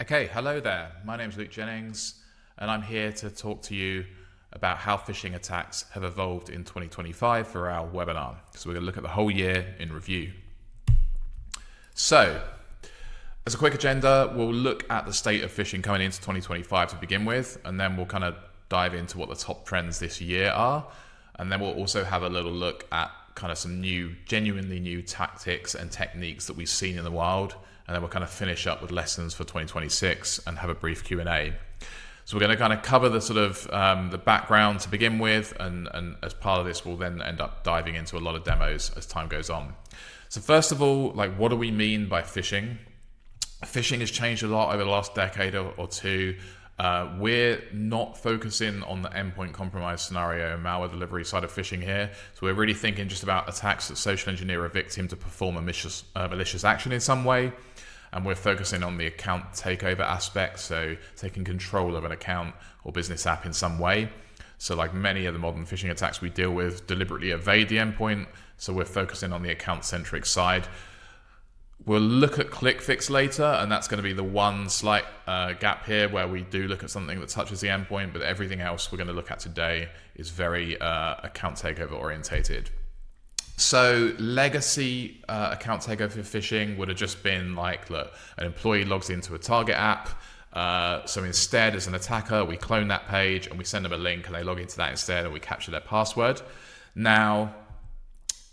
Okay, hello there. My name's Luke Jennings, and I'm here to talk to you about how phishing attacks have evolved in 2025 for our webinar. So we're going to look at the whole year in review. So, as a quick agenda, we'll look at the state of phishing coming into 2025 to begin with, and then we'll kind of dive into what the top trends this year are. And then we'll also have a little look at kind of some new, genuinely new tactics and techniques that we've seen in the wild. And then we'll kind of finish up with lessons for 2026 and have a brief Q&A. So we're going to kind of cover the sort of the background to begin with, and as part of this, we'll then end up diving into a lot of demos as time goes on. So first of all, like, what do we mean by phishing? Phishing has changed a lot over the last decade or two. We're not focusing on the endpoint compromise scenario and malware delivery side of phishing here. So we're really thinking just about attacks that social engineer a victim to perform a malicious action in some way. And we're focusing on the account takeover aspect, so taking control of an account or business app in some way. So like many of the modern phishing attacks we deal with deliberately evade the endpoint, so we're focusing on the account-centric side. We'll look at click fix later, and that's going to be the one slight gap here where we do look at something that touches the endpoint, but everything else we're going to look at today is very account takeover orientated. So legacy account takeover phishing would have just been like, look, an employee logs into a target app. So instead, as an attacker, we clone that page and we send them a link and they log into that instead, and we capture their password. Now,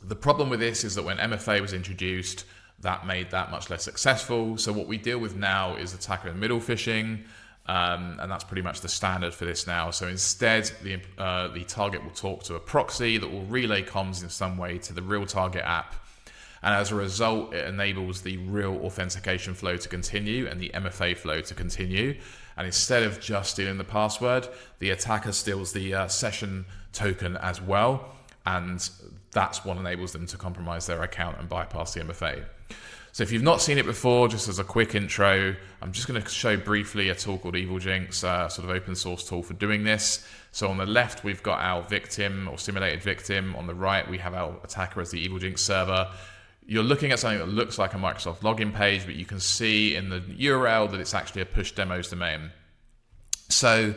the problem with this is that when MFA was introduced, that made that much less successful. So what we deal with now is attacker in the middle phishing. And that's pretty much the standard for this now. So instead, the target will talk to a proxy that will relay comms in some way to the real target app. And as a result, it enables the real authentication flow to continue and the MFA flow to continue. And instead of just stealing the password, the attacker steals the session token as well. And that's what enables them to compromise their account and bypass the MFA. So if you've not seen it before, just as a quick intro, I'm just going to show briefly a tool called EvilJinx, sort of open source tool for doing this. So on the left, we've got our victim or simulated victim. On the right, we have our attacker as the EvilJinx server. You're looking at something that looks like a Microsoft login page, but you can see in the URL that it's actually a push demos domain. So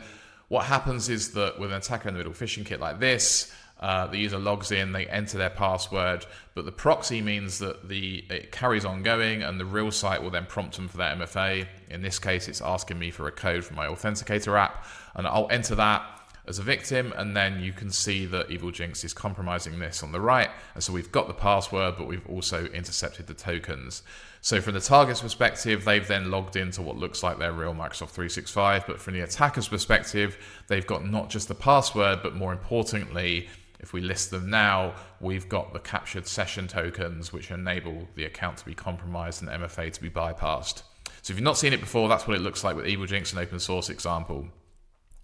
what happens is that with an attacker in the middle phishing kit like this, the user logs in, they enter their password, but the proxy means that it carries on going, and the real site will then prompt them for that MFA. In this case, it's asking me for a code from my authenticator app, and I'll enter that as a victim, and then you can see that EvilJinx is compromising this on the right. And so we've got the password, but we've also intercepted the tokens. So from the target's perspective, they've then logged into what looks like their real Microsoft 365, but from the attacker's perspective, they've got not just the password, but more importantly, if we list them now, we've got the captured session tokens, which enable the account to be compromised and MFA to be bypassed. So if you've not seen it before, that's what it looks like with EvilJinx, an open source example.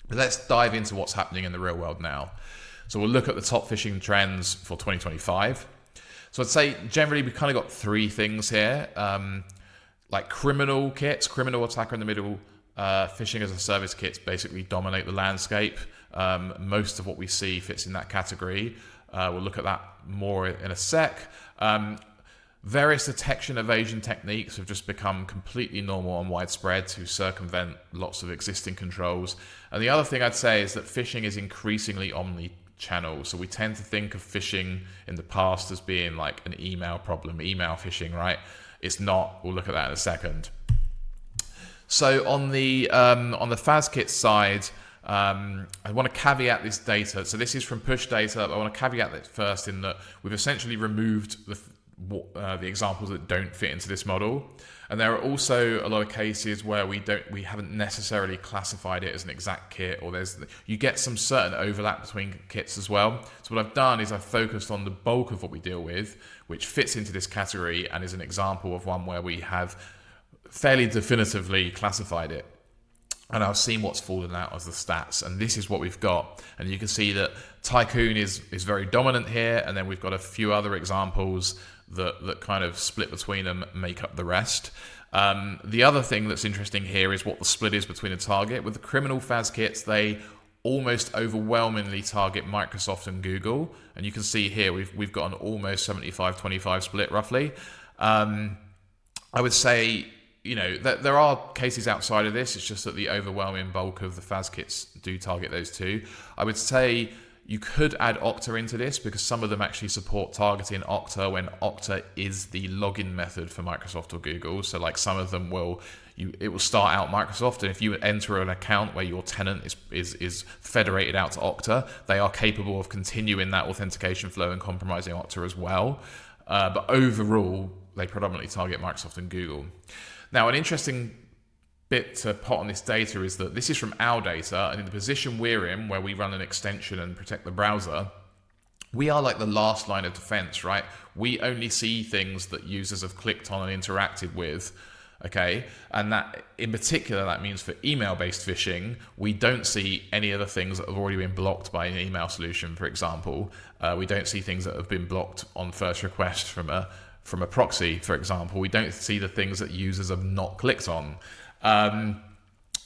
But let's dive into what's happening in the real world now. So we'll look at the top phishing trends for 2025. So I'd say generally we've kind of got three things here. Like criminal kits, criminal attacker in the middle, phishing as a service kits basically dominate the landscape. Most of what we see fits in that category. We'll look at that more in a sec. Various detection evasion techniques have just become completely normal and widespread to circumvent lots of existing controls. And the other thing I'd say is that phishing is increasingly omni-channel. So we tend to think of phishing in the past as being like an email problem, email phishing, right? It's not. We'll look at that in a second. So on the FASKit side, I want to caveat this data. So this is from push data. I want to caveat that first in that we've essentially removed the examples that don't fit into this model. And there are also a lot of cases where we haven't necessarily classified it as an exact kit, or you get some certain overlap between kits as well. So what I've done is I've focused on the bulk of what we deal with, which fits into this category and is an example of one where we have fairly definitively classified it. And I've seen what's fallen out as the stats, and this is what we've got. And you can see that Tycoon is very dominant here, and then we've got a few other examples that kind of split between them, make up the rest. The other thing that's interesting here is what the split is between a target. With the criminal FAS kits, they almost overwhelmingly target Microsoft and Google, and you can see here we've got an almost 75-25 split roughly. I would say there are cases outside of this. It's just that the overwhelming bulk of the FAS kits do target those two. I would say you could add Okta into this because some of them actually support targeting Okta when Okta is the login method for Microsoft or Google. So like some of them it will start out Microsoft, and if you enter an account where your tenant is federated out to Okta, they are capable of continuing that authentication flow and compromising Okta as well. But overall, they predominantly target Microsoft and Google. Now, an interesting bit to put on this data is that this is from our data, and in the position we're in, where we run an extension and protect the browser, we are like the last line of defense, right? We only see things that users have clicked on and interacted with. Okay, and that in particular, that means for email-based phishing, we don't see any of the things that have already been blocked by an email solution, for example. We don't see things that have been blocked on first request from a proxy, for example. We don't see the things that users have not clicked on.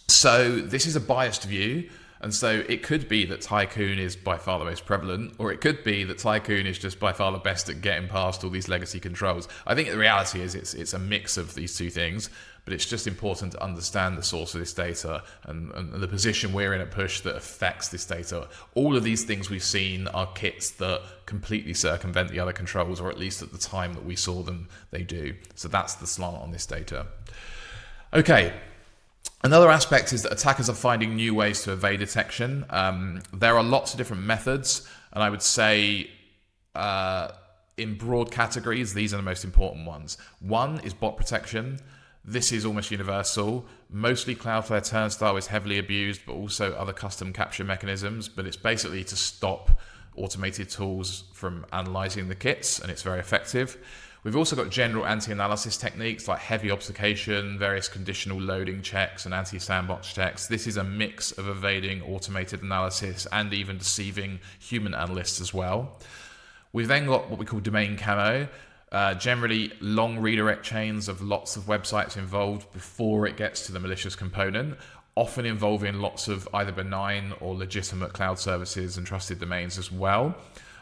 So this is a biased view. And so it could be that Tycoon is by far the most prevalent, or it could be that Tycoon is just by far the best at getting past all these legacy controls. I think the reality is it's a mix of these two things, but it's just important to understand the source of this data and the position we're in at Push that affects this data. All of these things we've seen are kits that completely circumvent the other controls, or at least at the time that we saw them, they do. So that's the slant on this data. Okay. Another aspect is that attackers are finding new ways to evade detection. There are lots of different methods, and I would say in broad categories, these are the most important ones. One is bot protection. This is almost universal. Mostly Cloudflare Turnstile is heavily abused, but also other custom capture mechanisms. But it's basically to stop automated tools from analyzing the kits, and it's very effective. We've also got general anti-analysis techniques like heavy obfuscation, various conditional loading checks, and anti-sandbox checks. This is a mix of evading automated analysis and even deceiving human analysts as well. We've then got what we call domain camo, generally long redirect chains of lots of websites involved before it gets to the malicious component, often involving lots of either benign or legitimate cloud services and trusted domains as well.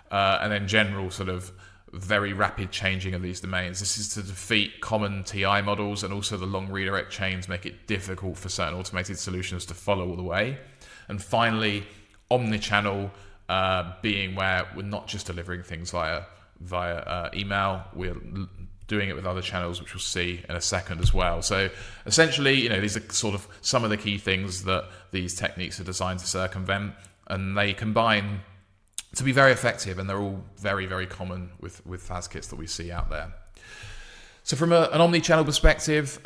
And then general sort of very rapid changing of these domains. This is to defeat common TI models, and also the long redirect chains make it difficult for certain automated solutions to follow all the way. And finally, omnichannel being where we're not just delivering things via email, we're doing it with other channels, which we'll see in a second as well. So essentially, these are sort of some of the key things that these techniques are designed to circumvent, and they combine to be very effective, and they're all very, very common with FAS kits that we see out there. So from an omni-channel perspective,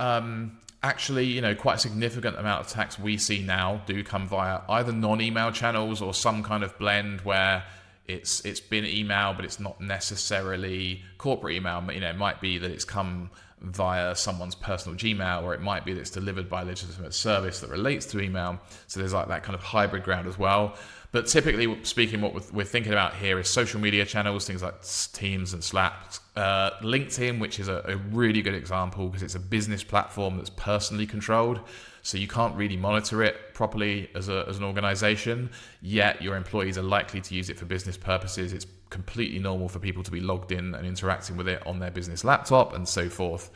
actually, quite a significant amount of attacks we see now do come via either non-email channels or some kind of blend where it's been email, but it's not necessarily corporate email. It might be that it's come via someone's personal Gmail, or it might be that it's delivered by a legitimate service that relates to email. So there's like that kind of hybrid ground as well. But typically speaking, what we're thinking about here is social media channels, things like Teams and Slack. LinkedIn, which is a really good example because it's a business platform that's personally controlled. So you can't really monitor it properly as an organization, yet your employees are likely to use it for business purposes. It's completely normal for people to be logged in and interacting with it on their business laptop and so forth.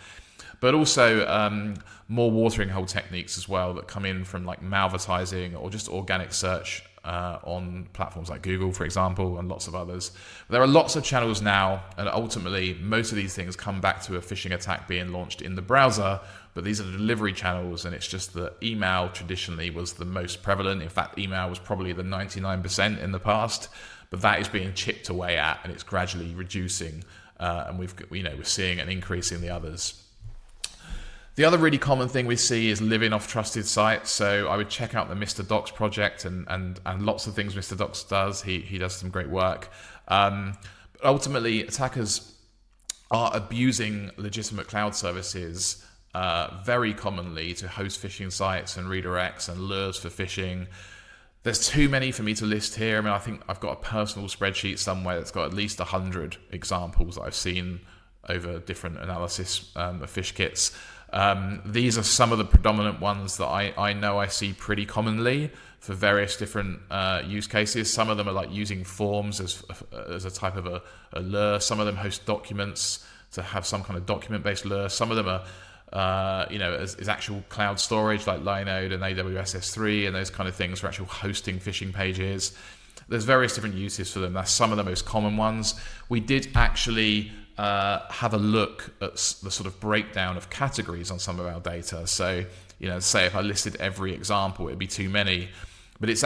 But also more watering hole techniques as well that come in from like malvertising or just organic search on platforms like Google, for example, and lots of others. There are lots of channels now, and ultimately most of these things come back to a phishing attack being launched in the browser, but these are the delivery channels, and it's just that email traditionally was the most prevalent. In fact, email was probably the 99% in the past, but that is being chipped away at, and it's gradually reducing, and we're seeing an increase in the others. The other really common thing we see is living off trusted sites. So I would check out the Mr. Docs project and lots of things Mr. Docs does. He does some great work. But ultimately, attackers are abusing legitimate cloud services very commonly to host phishing sites and redirects and lures for phishing. There's too many for me to list here. I think I've got a personal spreadsheet somewhere that's got at least 100 examples that I've seen over different analysis of phish kits. These are some of the predominant ones that I know I see pretty commonly for various different use cases. Some of them are like using forms as a type of a lure. Some of them host documents to have some kind of document-based lure. Some of them as actual cloud storage like Linode and AWS S3 and those kind of things for actual hosting phishing pages. There's various different uses for them. That's some of the most common ones. We did actually have a look at the sort of breakdown of categories on some of our data. So, say if I listed every example, it'd be too many. But it's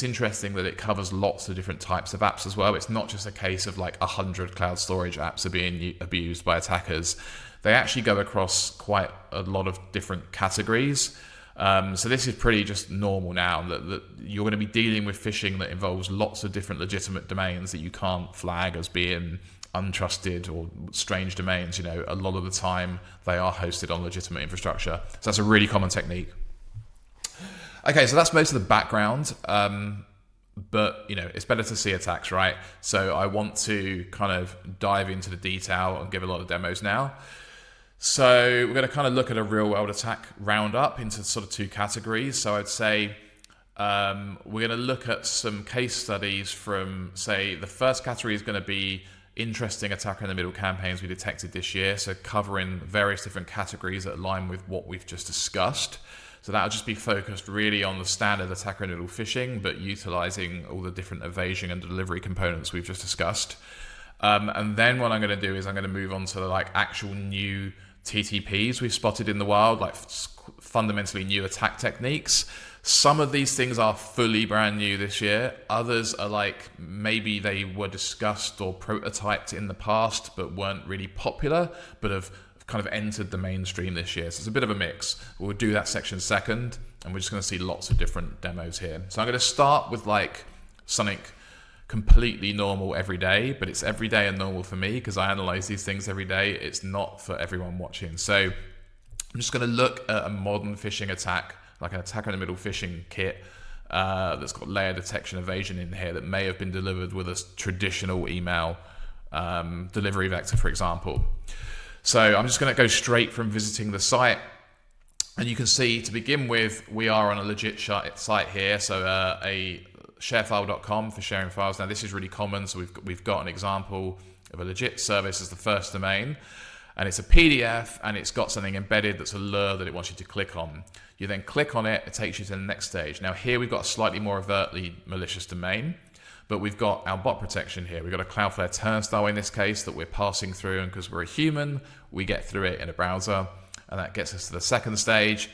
interesting that it covers lots of different types of apps as well. It's not just a case of like 100 cloud storage apps are being abused by attackers. They actually go across quite a lot of different categories. So this is pretty just normal now that you're going to be dealing with phishing that involves lots of different legitimate domains that you can't flag as being untrusted or strange domains. A lot of the time they are hosted on legitimate infrastructure. So that's a really common technique. Okay, so that's most of the background, but it's better to see attacks, right? So I want to kind of dive into the detail and give a lot of demos now. So we're going to kind of look at a real world attack roundup into sort of two categories. So I'd say we're going to look at some case studies from, say, the first category is going to be interesting attacker in the middle campaigns we detected this year. So covering various different categories that align with what we've just discussed. So that'll just be focused really on the standard attacker in the middle phishing, but utilizing all the different evasion and delivery components we've just discussed. And then what I'm going to do is I'm going to move on to the actual new TTPs we've spotted in the wild, like fundamentally new attack techniques. Some of these things are fully brand new this year. Others are like maybe they were discussed or prototyped in the past but weren't really popular, but have kind of entered the mainstream this year. So it's a bit of a mix. We'll do that section second, and we're just going to see lots of different demos here. So I'm going to start with something completely normal every day, but it's every day and normal for me because I analyze these things every day. It's not for everyone watching. So I'm just going to look at a modern phishing attack, like an attacker in the middle phishing kit that's got layer detection evasion in here that may have been delivered with a traditional email delivery vector, for example. So I'm just going to go straight from visiting the site. And you can see, to begin with, we are on a legit site here. So a sharefile.com for sharing files. Now, this is really common. So we've got an example of a legit service as the first domain. And it's a PDF, and it's got something embedded that's a lure that it wants you to click on. You then click on it, it takes you to the next stage. Now, here we've got a slightly more overtly malicious domain. But we've got our bot protection here. We've got a Cloudflare turnstile in this case that we're passing through, and because we're a human, we get through it in a browser, and that gets us to the second stage.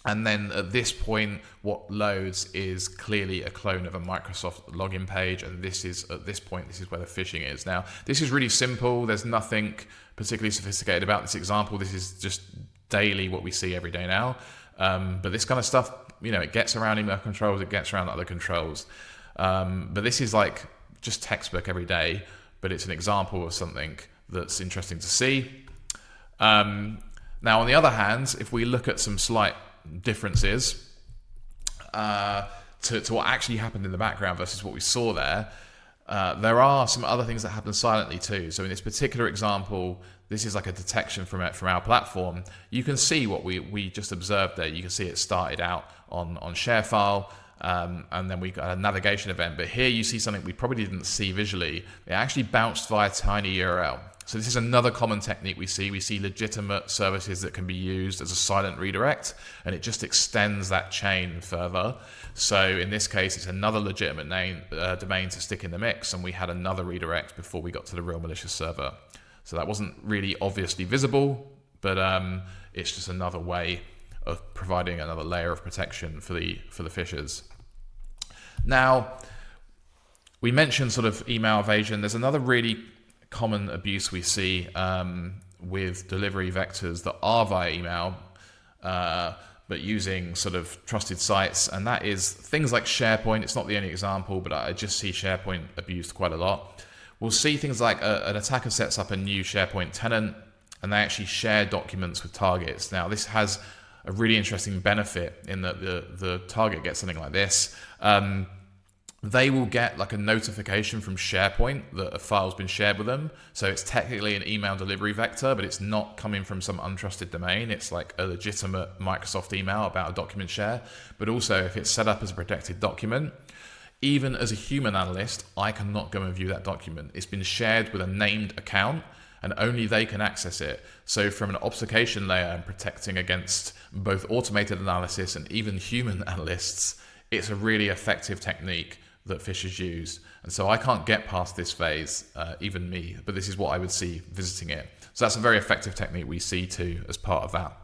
And then at this point, what loads is clearly a clone of a Microsoft login page, and this is at this point, this is where the phishing is. Now, this is really simple. There's nothing particularly sophisticated about this example. This is just daily what we see every day now. But this kind of stuff, it gets around email controls, it gets around other controls. But this is just textbook every day, but it's an example of something that's interesting to see. Now, on the other hand, if we look at some slight differences to what actually happened in the background versus what we saw there are some other things that happen silently too. So in this particular example, this is like a detection from our platform. You can see what we just observed there. You can see it started out on ShareFile. And then we got a navigation event, but here you see something we probably didn't see visually. It actually bounced via tiny URL. So this is another common technique we see. We see legitimate services that can be used as a silent redirect, and it just extends that chain further. So in this case, it's another legitimate domain to stick in the mix, and we had another redirect before we got to the real malicious server. So that wasn't really obviously visible, but it's just another way of providing another layer of protection for the phishers. Now, we mentioned sort of email evasion. There's another really common abuse we see with delivery vectors that are via email, but using sort of trusted sites, and that is things like SharePoint. It's not the only example, but I just see SharePoint abused quite a lot. We'll see things like an attacker sets up a new SharePoint tenant, and they actually share documents with targets. Now, this has a really interesting benefit in that the target gets something like this. They will get like a notification from SharePoint that a file's been shared with them. So it's technically an email delivery vector, but it's not coming from some untrusted domain. It's like a legitimate Microsoft email about a document share. But also, if it's set up as a protected document, even as a human analyst, I cannot go and view that document. It's been shared with a named account, and only they can access it. So from an obfuscation layer and protecting against both automated analysis and even human analysts, it's a really effective technique that phishers use. And so I can't get past this phase, even me, but this is what I would see visiting it. So that's a very effective technique we see too as part of that.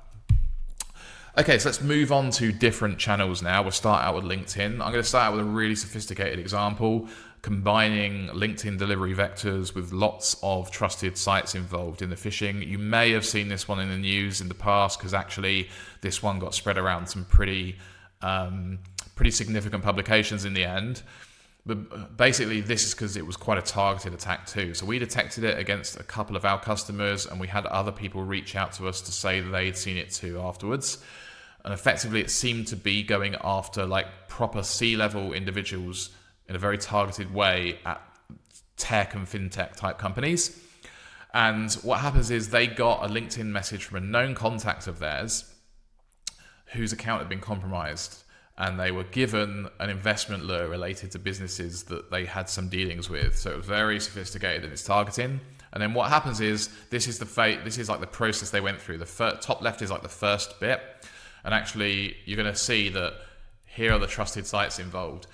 Okay, so let's move on to different channels now. We'll start out with LinkedIn. I'm going to start out with a really sophisticated example, combining LinkedIn delivery vectors with lots of trusted sites involved in the phishing. You may have seen this one in the news in the past, because actually this one got spread around some pretty significant publications in the end. But basically this is because it was quite a targeted attack too. So we detected it against a couple of our customers, and we had other people reach out to us to say that they'd seen it too afterwards. And effectively it seemed to be going after like proper C-level individuals in a very targeted way at tech and fintech type companies. And what happens is they got a LinkedIn message from a known contact of theirs whose account had been compromised, and they were given an investment lure related to businesses that they had some dealings with. So it was very sophisticated in its targeting. And then what happens is, this is like the process they went through. The top left is like the first bit. And actually you're going to see that here are the trusted sites involved.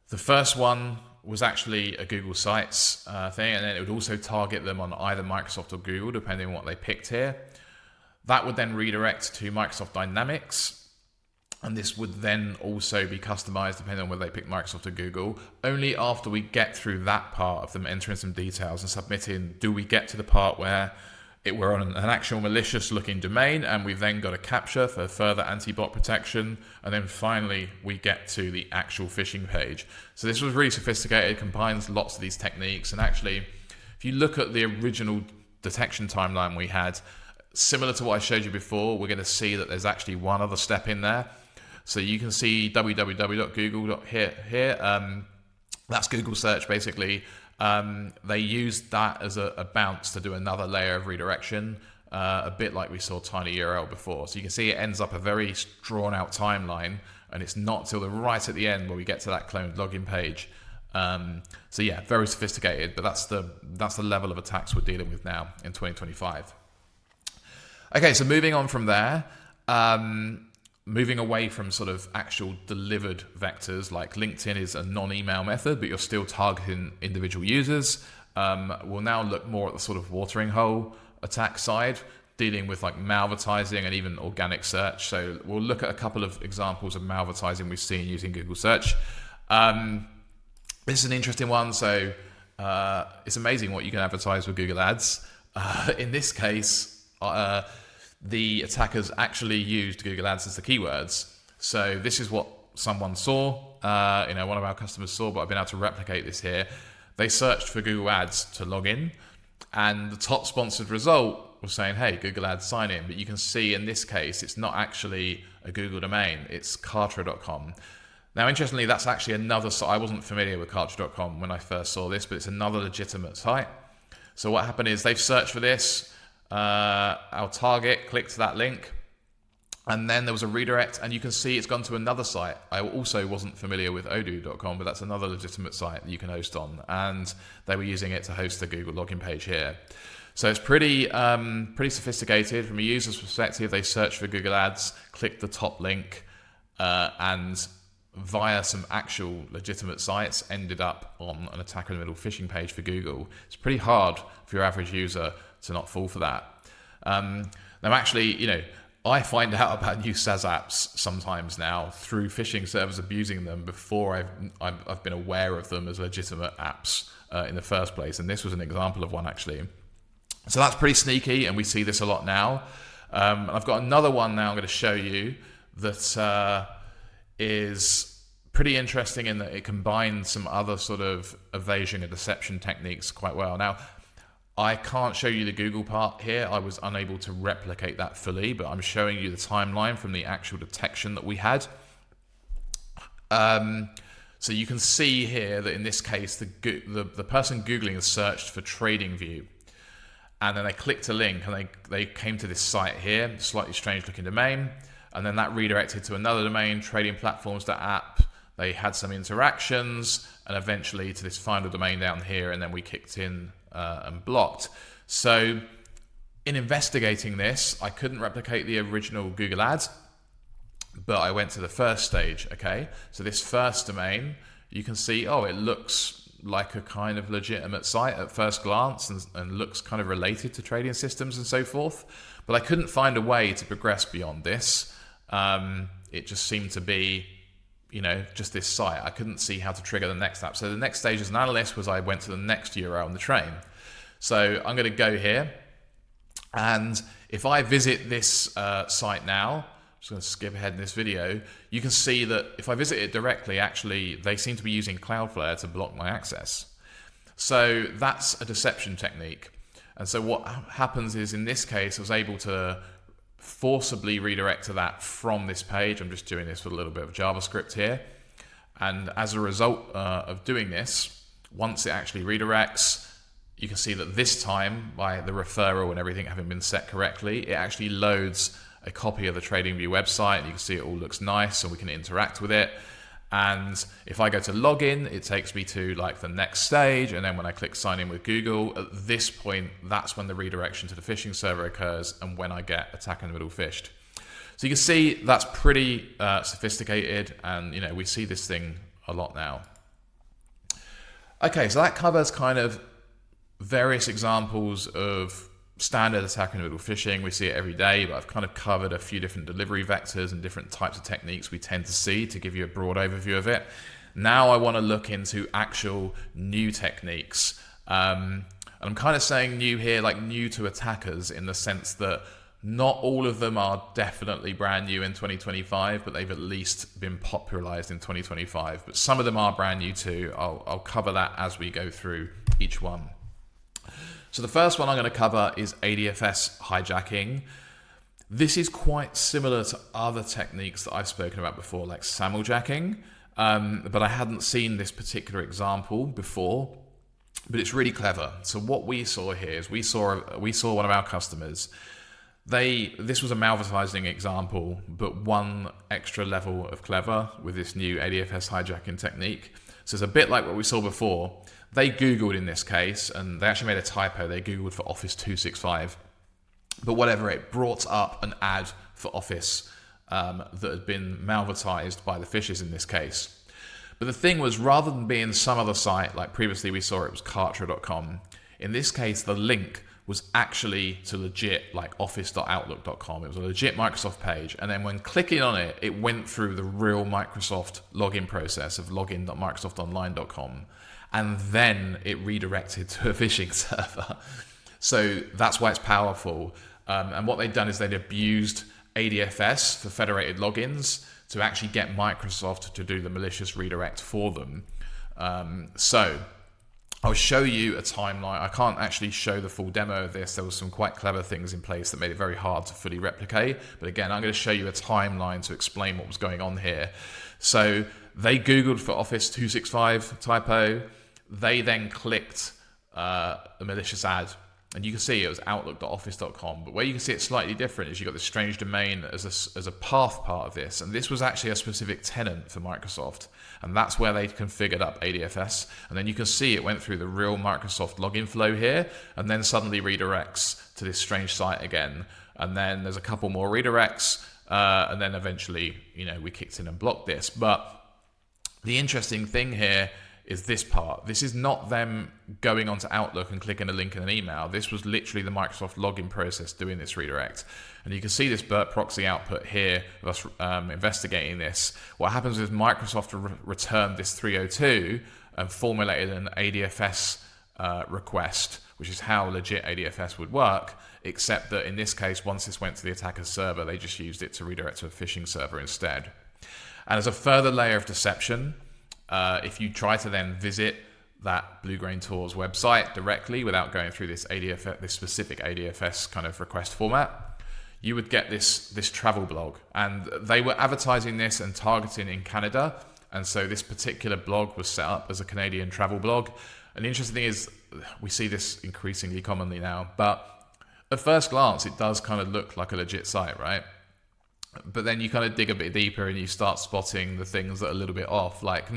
The first one was actually a Google Sites thing, and then it would also target them on either Microsoft or Google, depending on what they picked here. That would then redirect to Microsoft Dynamics, and this would then also be customized depending on whether they pick Microsoft or Google. Only after we get through that part of them entering some details and submitting, do we get to the part where we're on an actual malicious looking domain, and we've then got a capture for further anti-bot protection, and then finally we get to the actual phishing page. So this was really sophisticated, it combines lots of these techniques. And actually, if you look at the original detection timeline we had, similar to what I showed you before, we're going to see that there's actually one other step in there. So you can see www.google here. That's Google search basically. They used that as a bounce to do another layer of redirection, a bit like we saw tinyURL before. So you can see it ends up a very drawn out timeline, and it's not till the right at the end where we get to that cloned login page. So yeah, very sophisticated, but that's the level of attacks we're dealing with now in 2025. Okay, so moving on from there, moving away from sort of actual delivered vectors, like LinkedIn is a non-email method, but you're still targeting individual users. We'll now look more at the sort of watering hole attack side, dealing with like malvertising and even organic search. So we'll look at a couple of examples of malvertising we've seen using Google search. This is an interesting one. So it's amazing what you can advertise with Google Ads. In this case, the attackers actually used Google Ads as the keywords. So this is what someone saw, one of our customers saw, but I've been able to replicate this here. They searched for Google Ads to log in, and the top sponsored result was saying, hey, Google Ads sign in. But you can see in this case, it's not actually a Google domain, it's Kartra.com. Now, interestingly, that's actually another site. I wasn't familiar with Kartra.com when I first saw this, but it's another legitimate site. So what happened is they've searched for this, our target clicked that link, and then there was a redirect, and you can see it's gone to another site. I also wasn't familiar with odoo.com, but that's another legitimate site that you can host on, and they were using it to host the Google login page here. So it's pretty sophisticated. From a user's perspective, they searched for Google Ads, clicked the top link, and via some actual legitimate sites ended up on an attacker in the middle phishing page for Google. It's pretty hard for your average user to not fall for that. Now actually, I find out about new SaaS apps sometimes now through phishing servers abusing them before I've been aware of them as legitimate apps in the first place. And this was an example of one actually. So that's pretty sneaky, and we see this a lot now. I've got another one now I'm going to show you that is pretty interesting in that it combines some other sort of evasion and deception techniques quite well. Now, I can't show you the Google part here. I was unable to replicate that fully, but I'm showing you the timeline from the actual detection that we had. So you can see here that in this case, the person Googling has searched for TradingView, and then they clicked a link and they came to this site here, slightly strange looking domain, and then that redirected to another domain, tradingplatforms.app. They had some interactions, and eventually to this final domain down here, and then we kicked in and blocked. So in investigating this, I couldn't replicate the original Google ads, but I went to the first stage, okay? So this first domain, you can see, oh, it looks like a kind of legitimate site at first glance and looks kind of related to trading systems and so forth. But I couldn't find a way to progress beyond this. It just seemed to be, just this site. I couldn't see how to trigger the next app. So the next stage as an analyst was I went to the next URL on the train. So I'm going to go here. And if I visit this site now, I'm just going to skip ahead in this video, you can see that if I visit it directly, actually, they seem to be using Cloudflare to block my access. So that's a deception technique. And so what happens is, in this case, I was able to forcibly redirect to that from this page. I'm just doing this with a little bit of JavaScript here. And as a result of doing this, once it actually redirects, you can see that this time, by the referral and everything having been set correctly, it actually loads a copy of the TradingView website, and you can see it all looks nice, and we can interact with it. And if I go to login, it takes me to like the next stage, and then when I click sign in with Google, at this point, that's when the redirection to the phishing server occurs, and when I get attack in the middle phished. So you can see that's pretty sophisticated, and we see this thing a lot now. Okay, so that covers kind of various examples of standard attack in the middle phishing. We see it every day, but I've kind of covered a few different delivery vectors and different types of techniques we tend to see to give you a broad overview of it. Now I want to look into actual new techniques. And I'm kind of saying new here, like new to attackers, in the sense that not all of them are definitely brand new in 2025, but they've at least been popularized in 2025. But some of them are brand new too. I'll cover that as we go through each one. So the first one I'm going to cover is ADFS hijacking. This is quite similar to other techniques that I've spoken about before, like SAML-jacking, but I hadn't seen this particular example before, but it's really clever. So what we saw here is we saw one of our customers. This was a malvertising example, but one extra level of clever with this new ADFS hijacking technique. So it's a bit like what we saw before. They Googled in this case, and they actually made a typo. They Googled for Office 265. But whatever, it brought up an ad for Office that had been malvertised by the phishers in this case. But the thing was, rather than being some other site, like previously we saw it was Kartra.com, in this case the link was actually to legit like office.outlook.com. It was a legit Microsoft page. And then when clicking on it, it went through the real Microsoft login process of login.microsoftonline.com. And then it redirected to a phishing server. So that's why it's powerful. And what they've done is they'd abused ADFS for federated logins to actually get Microsoft to do the malicious redirect for them. So I'll show you a timeline. I can't actually show the full demo of this. There was some quite clever things in place that made it very hard to fully replicate. But again, I'm going to show you a timeline to explain what was going on here. So they Googled for Office 265 typo. They then clicked the malicious ad, and you can see it was outlook.office.com. But where you can see it slightly different is you've got this strange domain as a path part of this, and this was actually a specific tenant for Microsoft, and that's where they configured up ADFS. And then you can see it went through the real Microsoft login flow here, and then suddenly redirects to this strange site again. And then there's a couple more redirects, and then eventually, we kicked in and blocked this. But the interesting thing here is this part. This is not them going onto Outlook and clicking a link in an email. This was literally the Microsoft login process doing this redirect. And you can see this BERT proxy output here of us investigating this. What happens is Microsoft returned this 302 and formulated an ADFS request, which is how legit ADFS would work, except that in this case, once this went to the attacker's server, they just used it to redirect to a phishing server instead. And as a further layer of deception, if you try to then visit that Blue Grain Tours website directly without going through this specific ADFS kind of request format, you would get this travel blog. And they were advertising this and targeting in Canada. And so this particular blog was set up as a Canadian travel blog. And the interesting thing is, we see this increasingly commonly now, but at first glance, it does kind of look like a legit site, right? But then you kind of dig a bit deeper and you start spotting the things that are a little bit off, like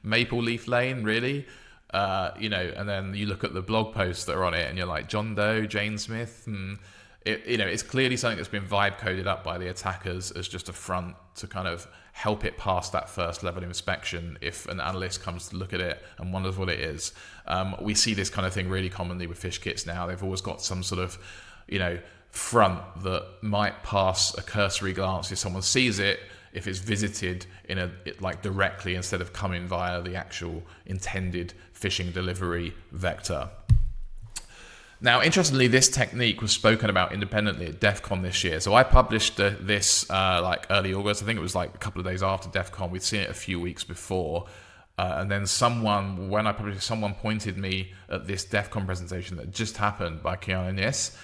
Maple Leaf Lane, really? and then you look at the blog posts that are on it and you're like, John Doe, Jane Smith, it's clearly something that's been vibe coded up by the attackers as just a front to kind of help it pass that first level inspection if an analyst comes to look at it and wonders what it is. We see this kind of thing really commonly with phish kits now. They've always got some sort of, front that might pass a cursory glance if someone sees it, if it's visited directly instead of coming via the actual intended phishing delivery vector. Now, interestingly, this technique was spoken about independently at DEF CON this year. So I published this early August. I think it was like a couple of days after DEF CON. We'd seen it a few weeks before. And then when I published it, someone pointed me at this DEF CON presentation that just happened by Keanu Nis.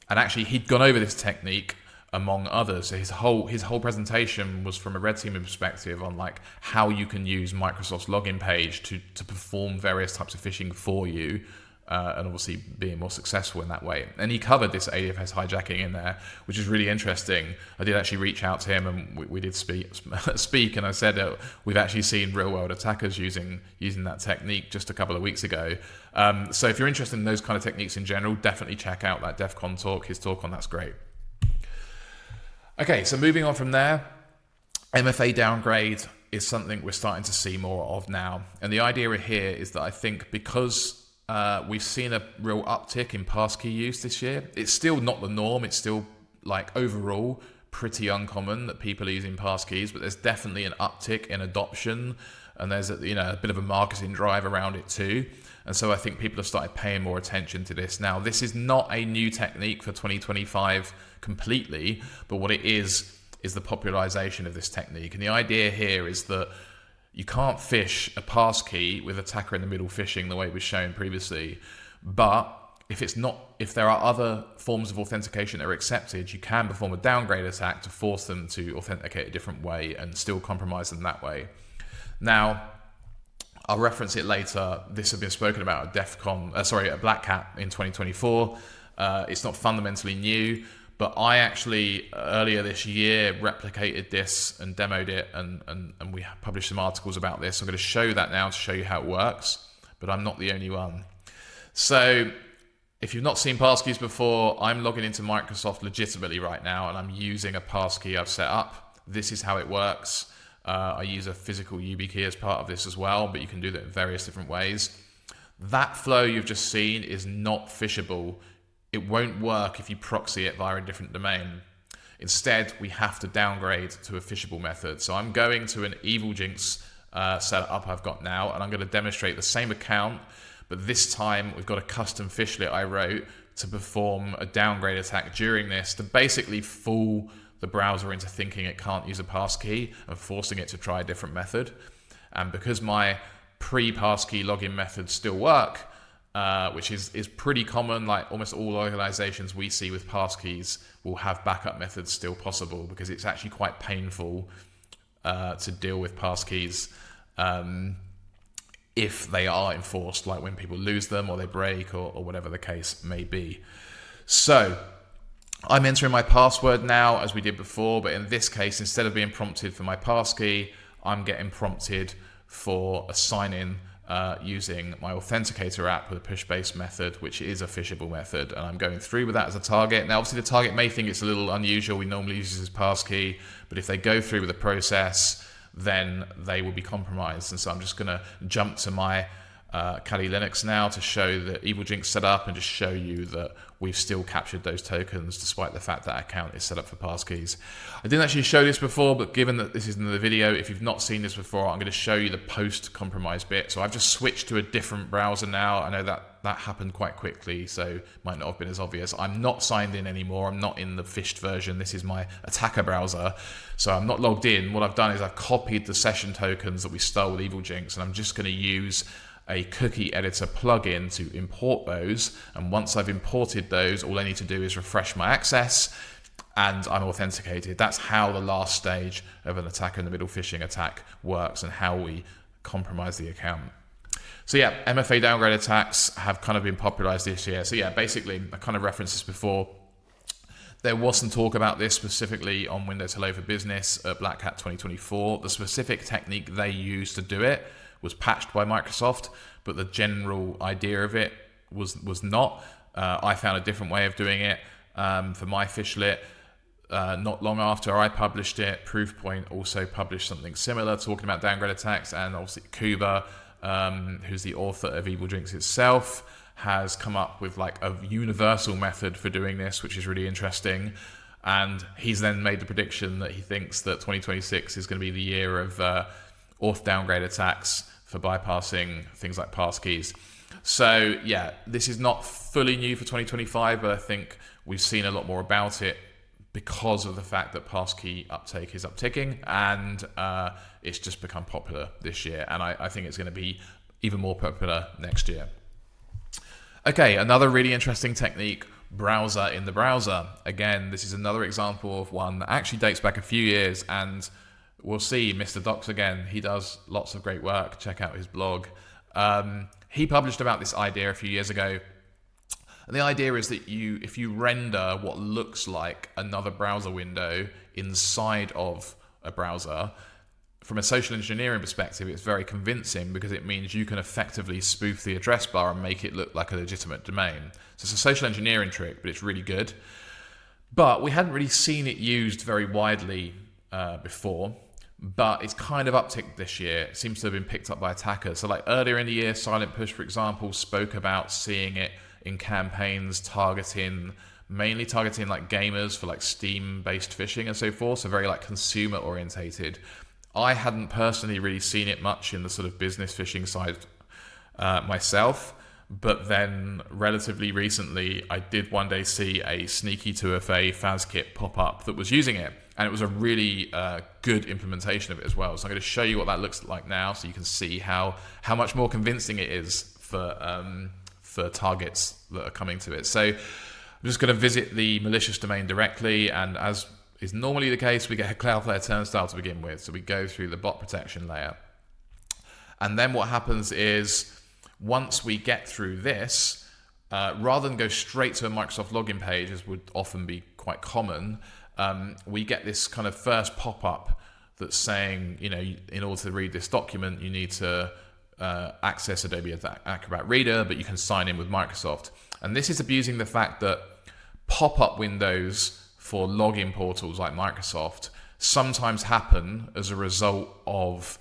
And actually, he'd gone over this technique among others. So his whole presentation was from a red teaming perspective on how you can use Microsoft's login page to perform various types of phishing for you. And obviously being more successful in that way. And he covered this ADFS hijacking in there, which is really interesting. I did actually reach out to him and we did speak, and I said that we've actually seen real world attackers using that technique just a couple of weeks ago. So if you're interested in those kind of techniques in general, definitely check out that DEF CON talk. His talk on that's great. Okay, so moving on from there, MFA downgrade is something we're starting to see more of now. And the idea here is that I think because we've seen a real uptick in passkey use this year. It's still not the norm. It's still overall pretty uncommon that people are using passkeys, but there's definitely an uptick in adoption, and there's a bit of a marketing drive around it too. And so I think people have started paying more attention to this. Now, this is not a new technique for 2025 completely, but what it is the popularization of this technique. And the idea here is that you can't phish a passkey with attacker in the middle phishing the way it was shown previously. But if there are other forms of authentication that are accepted, you can perform a downgrade attack to force them to authenticate a different way and still compromise them that way. Now, I'll reference it later. This has been spoken about at Black Hat in 2024. It's not fundamentally new. But I actually, earlier this year, replicated this and demoed it, and we published some articles about this. I'm going to show that now to show you how it works, but I'm not the only one. So if you've not seen passkeys before, I'm logging into Microsoft legitimately right now, and I'm using a passkey I've set up. This is how it works. I use a physical YubiKey as part of this as well, but you can do that in various different ways. That flow you've just seen is not phishable. It won't work if you proxy it via a different domain. Instead, we have to downgrade to a phishable method. So I'm going to an EvilJinx setup I've got now, and I'm going to demonstrate the same account, but this time we've got a custom phishlet I wrote to perform a downgrade attack during this to basically fool the browser into thinking it can't use a passkey and forcing it to try a different method. And because my pre-passkey login methods still work, which is pretty common, almost all organizations we see with passkeys will have backup methods still possible, because it's actually quite painful to deal with passkeys if they are enforced, like when people lose them or they break or whatever the case may be. So I'm entering my password now as we did before, but in this case, instead of being prompted for my passkey, I'm getting prompted for a sign-in using my authenticator app with a push-based method, which is a phishable method, and I'm going through with that as a target. Now, obviously, the target may think it's a little unusual. We normally use this as passkey, but if they go through with the process, then they will be compromised. And so I'm just going to jump to my Kali Linux now to show the EvilJinx setup and just show you that we've still captured those tokens despite the fact that account is set up for passkeys. I didn't actually show this before, but given that this is in the video, if you've not seen this before, I'm going to show you the post-compromise bit. So I've just switched to a different browser now. I know that happened quite quickly, so might not have been as obvious. I'm not signed in anymore. I'm not in the phished version. This is my attacker browser. So I'm not logged in. What I've done is I've copied the session tokens that we stole with EvilJinx, and I'm just going to use a cookie editor plugin to import those. And once I've imported those, all I need to do is refresh my access and I'm authenticated. That's how the last stage of an attacker in the middle phishing attack works and how we compromise the account. So yeah, MFA downgrade attacks have kind of been popularized this year. So yeah, basically, I kind of referenced this before. There was some talk about this specifically on Windows Hello for Business at Black Hat 2024. The specific technique they used to do it was patched by Microsoft, but the general idea of it was not. I found a different way of doing it for my phishlit. Not long after I published it, Proofpoint also published something similar, talking about downgrade attacks, and obviously Kuba, who's the author of Evil Drinks itself, has come up with like a universal method for doing this, which is really interesting. And he's then made the prediction that he thinks that 2026 is going to be the year of auth downgrade attacks for bypassing things like passkeys. So yeah, this is not fully new for 2025, but I think we've seen a lot more about it because of the fact that passkey uptake is upticking, and it's just become popular this year. And I think it's going to be even more popular next year. Okay, another really interesting technique, browser in the browser. Again, this is another example of one that actually dates back a few years, and we'll see Mr. Docs again. He does lots of great work. Check out his blog. He published about this idea a few years ago. And the idea is that if you render what looks like another browser window inside of a browser, from a social engineering perspective, it's very convincing because it means you can effectively spoof the address bar and make it look like a legitimate domain. So it's a social engineering trick, but it's really good. But we hadn't really seen it used very widely before, but it's kind of upticked this year. It seems to have been picked up by attackers. So like earlier in the year, Silent Push, for example, spoke about seeing it in campaigns mainly targeting like gamers for like Steam-based phishing and so forth, so very like consumer-orientated. I hadn't personally really seen it much in the sort of business phishing side myself, but then relatively recently, I did one day see a sneaky 2FA FASKit pop up that was using it, and it was a really good implementation of it as well. So I'm going to show you what that looks like now, so you can see how much more convincing it is for targets that are coming to it. So I'm just going to visit the malicious domain directly, and as is normally the case, we get a Cloudflare turnstile to begin with. So we go through the bot protection layer. And then what happens is, once we get through this, rather than go straight to a Microsoft login page, as would often be quite common, we get this kind of first pop-up that's saying, in order to read this document, you need to access Adobe Acrobat Reader, but you can sign in with Microsoft. And this is abusing the fact that pop-up windows for login portals like Microsoft sometimes happen as a result of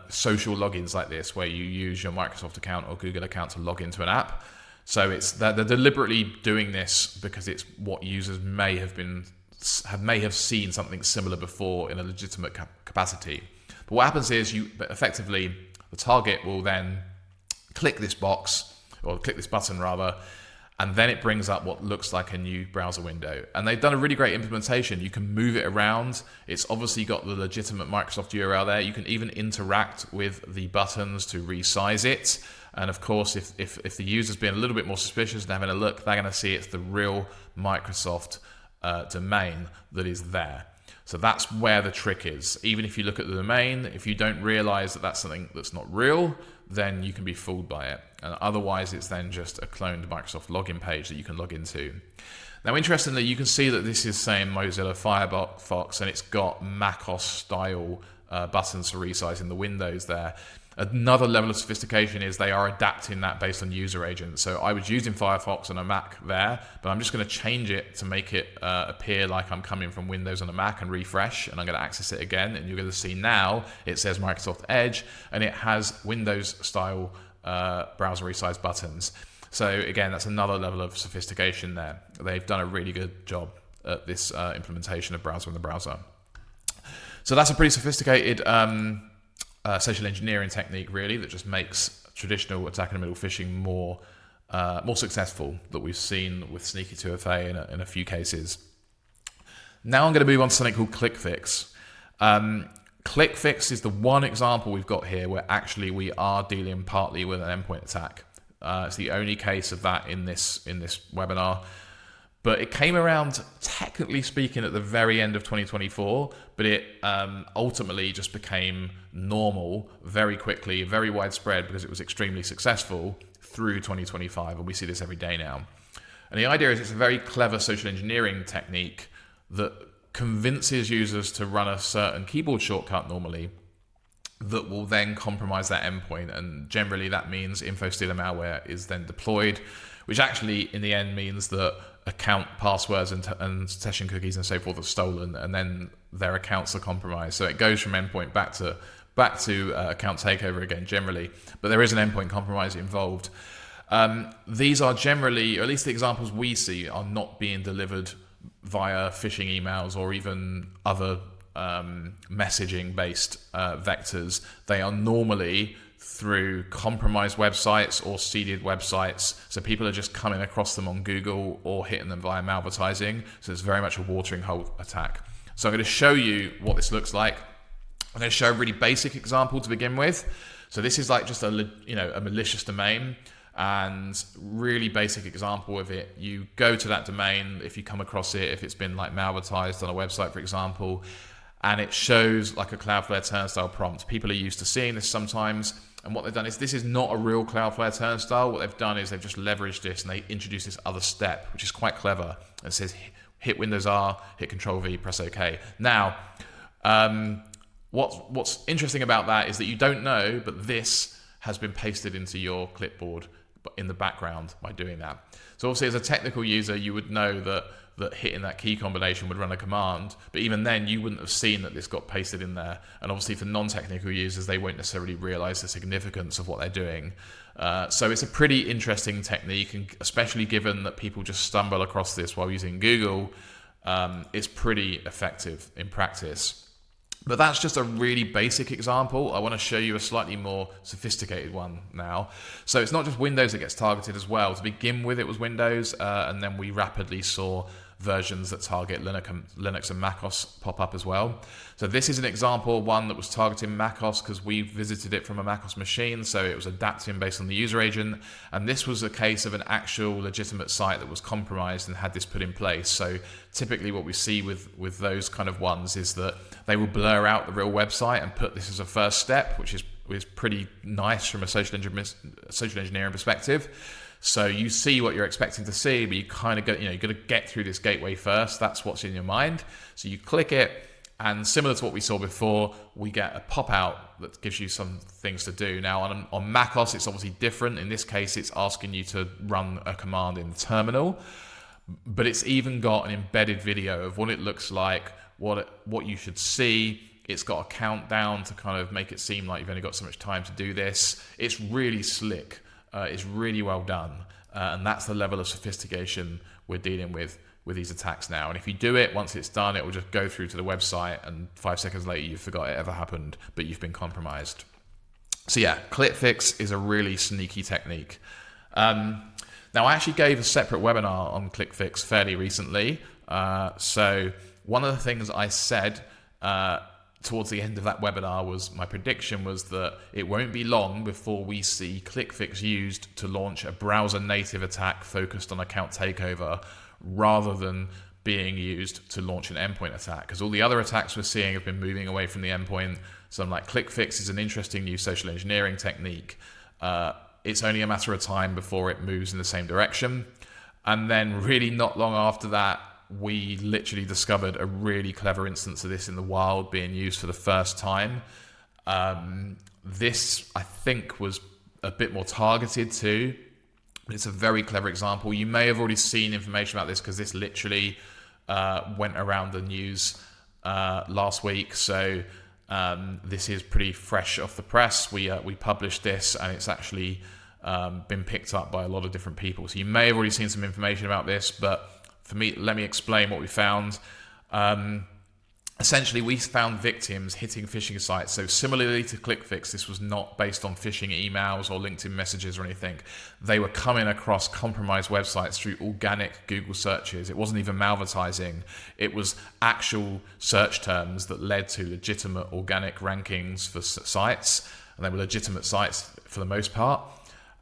social logins like this, where you use your Microsoft account or Google account to log into an app. So they're deliberately doing this because it's what users may have seen something similar before in a legitimate capacity. But what happens is effectively the target will then click this box, or click this button rather, and then it brings up what looks like a new browser window. And they've done a really great implementation. You can move it around. It's obviously got the legitimate Microsoft URL there. You can even interact with the buttons to resize it. And of course, if the user's being a little bit more suspicious and having a look, they're going to see it's the real Microsoft domain that is there. So that's where the trick is. Even if you look at the domain, if you don't realize that that's something that's not real, then you can be fooled by it. And otherwise, it's then just a cloned Microsoft login page that you can log into. Now, interestingly, you can see that this is saying Mozilla Firefox, and it's got macOS style buttons for resizing the windows there. Another level of sophistication is they are adapting that based on user agents. So I was using Firefox on a Mac there, but I'm just going to change it to make it appear like I'm coming from Windows on a Mac and refresh, and I'm going to access it again. And you're going to see now it says Microsoft Edge, and it has Windows style browser resize buttons. So again, that's another level of sophistication there. They've done a really good job at this implementation of browser in the browser. So that's a pretty sophisticated social engineering technique, really, that just makes traditional attack in the middle phishing more successful, that we've seen with Sneaky 2FA in a few cases. Now I'm going to move on to something called ClickFix. ClickFix is the one example we've got here where actually we are dealing partly with an endpoint attack. It's the only case of that in this webinar. But it came around, technically speaking, at the very end of 2024, but it ultimately just became normal very quickly, very widespread, because it was extremely successful through 2025, and we see this every day now. And the idea is it's a very clever social engineering technique that convinces users to run a certain keyboard shortcut normally, that will then compromise that endpoint. And generally that means info stealer malware is then deployed, which actually in the end means that account passwords and session cookies and so forth are stolen, and then their accounts are compromised. So it goes from endpoint back to account takeover again generally, but there is an endpoint compromise involved. These are generally, or at least the examples we see, are not being delivered via phishing emails or even other messaging-based vectors. They are normally through compromised websites or seeded websites. So people are just coming across them on Google or hitting them via malvertising. So it's very much a watering hole attack. So I'm going to show you what this looks like. I'm going to show a really basic example to begin with. So this is like just a malicious domain, and really basic example of it. You go to that domain if you come across it, if it's been like malvertised on a website, for example, and it shows like a Cloudflare turnstile prompt. People are used to seeing this sometimes, and what they've done is, this is not a real Cloudflare turnstile. What they've done is they've just leveraged this and they introduced this other step, which is quite clever. It says hit Windows R, hit Control V, press OK. Now, what's interesting about that is that you don't know, but this has been pasted into your clipboard in the background by doing that. So obviously as a technical user, you would know that hitting that key combination would run a command, but even then you wouldn't have seen that this got pasted in there. And obviously for non-technical users, they won't necessarily realize the significance of what they're doing. So it's a pretty interesting technique, and especially given that people just stumble across this while using Google, it's pretty effective in practice. But that's just a really basic example. I want to show you a slightly more sophisticated one now. So it's not just Windows that gets targeted as well. To begin with, it was Windows, and then we rapidly saw versions that target Linux and macOS pop up as well. So this is an example, one that was targeting macOS because we visited it from a macOS machine, so it was adapting based on the user agent. And this was a case of an actual legitimate site that was compromised and had this put in place. So typically what we see with those kind of ones is that they will blur out the real website and put this as a first step, which is pretty nice from a social engineering perspective. So you see what you're expecting to see, but you kind of you've got to get through this gateway first. That's what's in your mind. So you click it, and similar to what we saw before, we get a pop-out that gives you some things to do. Now on macOS, it's obviously different. In this case, it's asking you to run a command in the terminal, but it's even got an embedded video of what it looks like, what you should see. It's got a countdown to kind of make it seem like you've only got so much time to do this. It's really slick. It's really well done, and that's the level of sophistication we're dealing with these attacks now. And if you do it, once it's done, it will just go through to the website, and 5 seconds later you forgot it ever happened, but you've been compromised. So yeah, ClickFix is a really sneaky technique. Now I actually gave a separate webinar on ClickFix fairly recently. So one of the things I said towards the end of that webinar was, my prediction was that it won't be long before we see ClickFix used to launch a browser native attack focused on account takeover, rather than being used to launch an endpoint attack, because all the other attacks we're seeing have been moving away from the endpoint. So I'm like, ClickFix is an interesting new social engineering technique. It's only a matter of time before it moves in the same direction. And then really not long after that, we literally discovered a really clever instance of this in the wild being used for the first time. This, I think, was a bit more targeted too. It's a very clever example. You may have already seen information about this because this literally went around the news last week. So this is pretty fresh off the press. We published this, and it's actually been picked up by a lot of different people. So you may have already seen some information about this, but for me, let me explain what we found. Essentially, we found victims hitting phishing sites. So similarly to ClickFix, this was not based on phishing emails or LinkedIn messages or anything. They were coming across compromised websites through organic Google searches. It wasn't even malvertising. It was actual search terms that led to legitimate organic rankings for sites. And they were legitimate sites for the most part.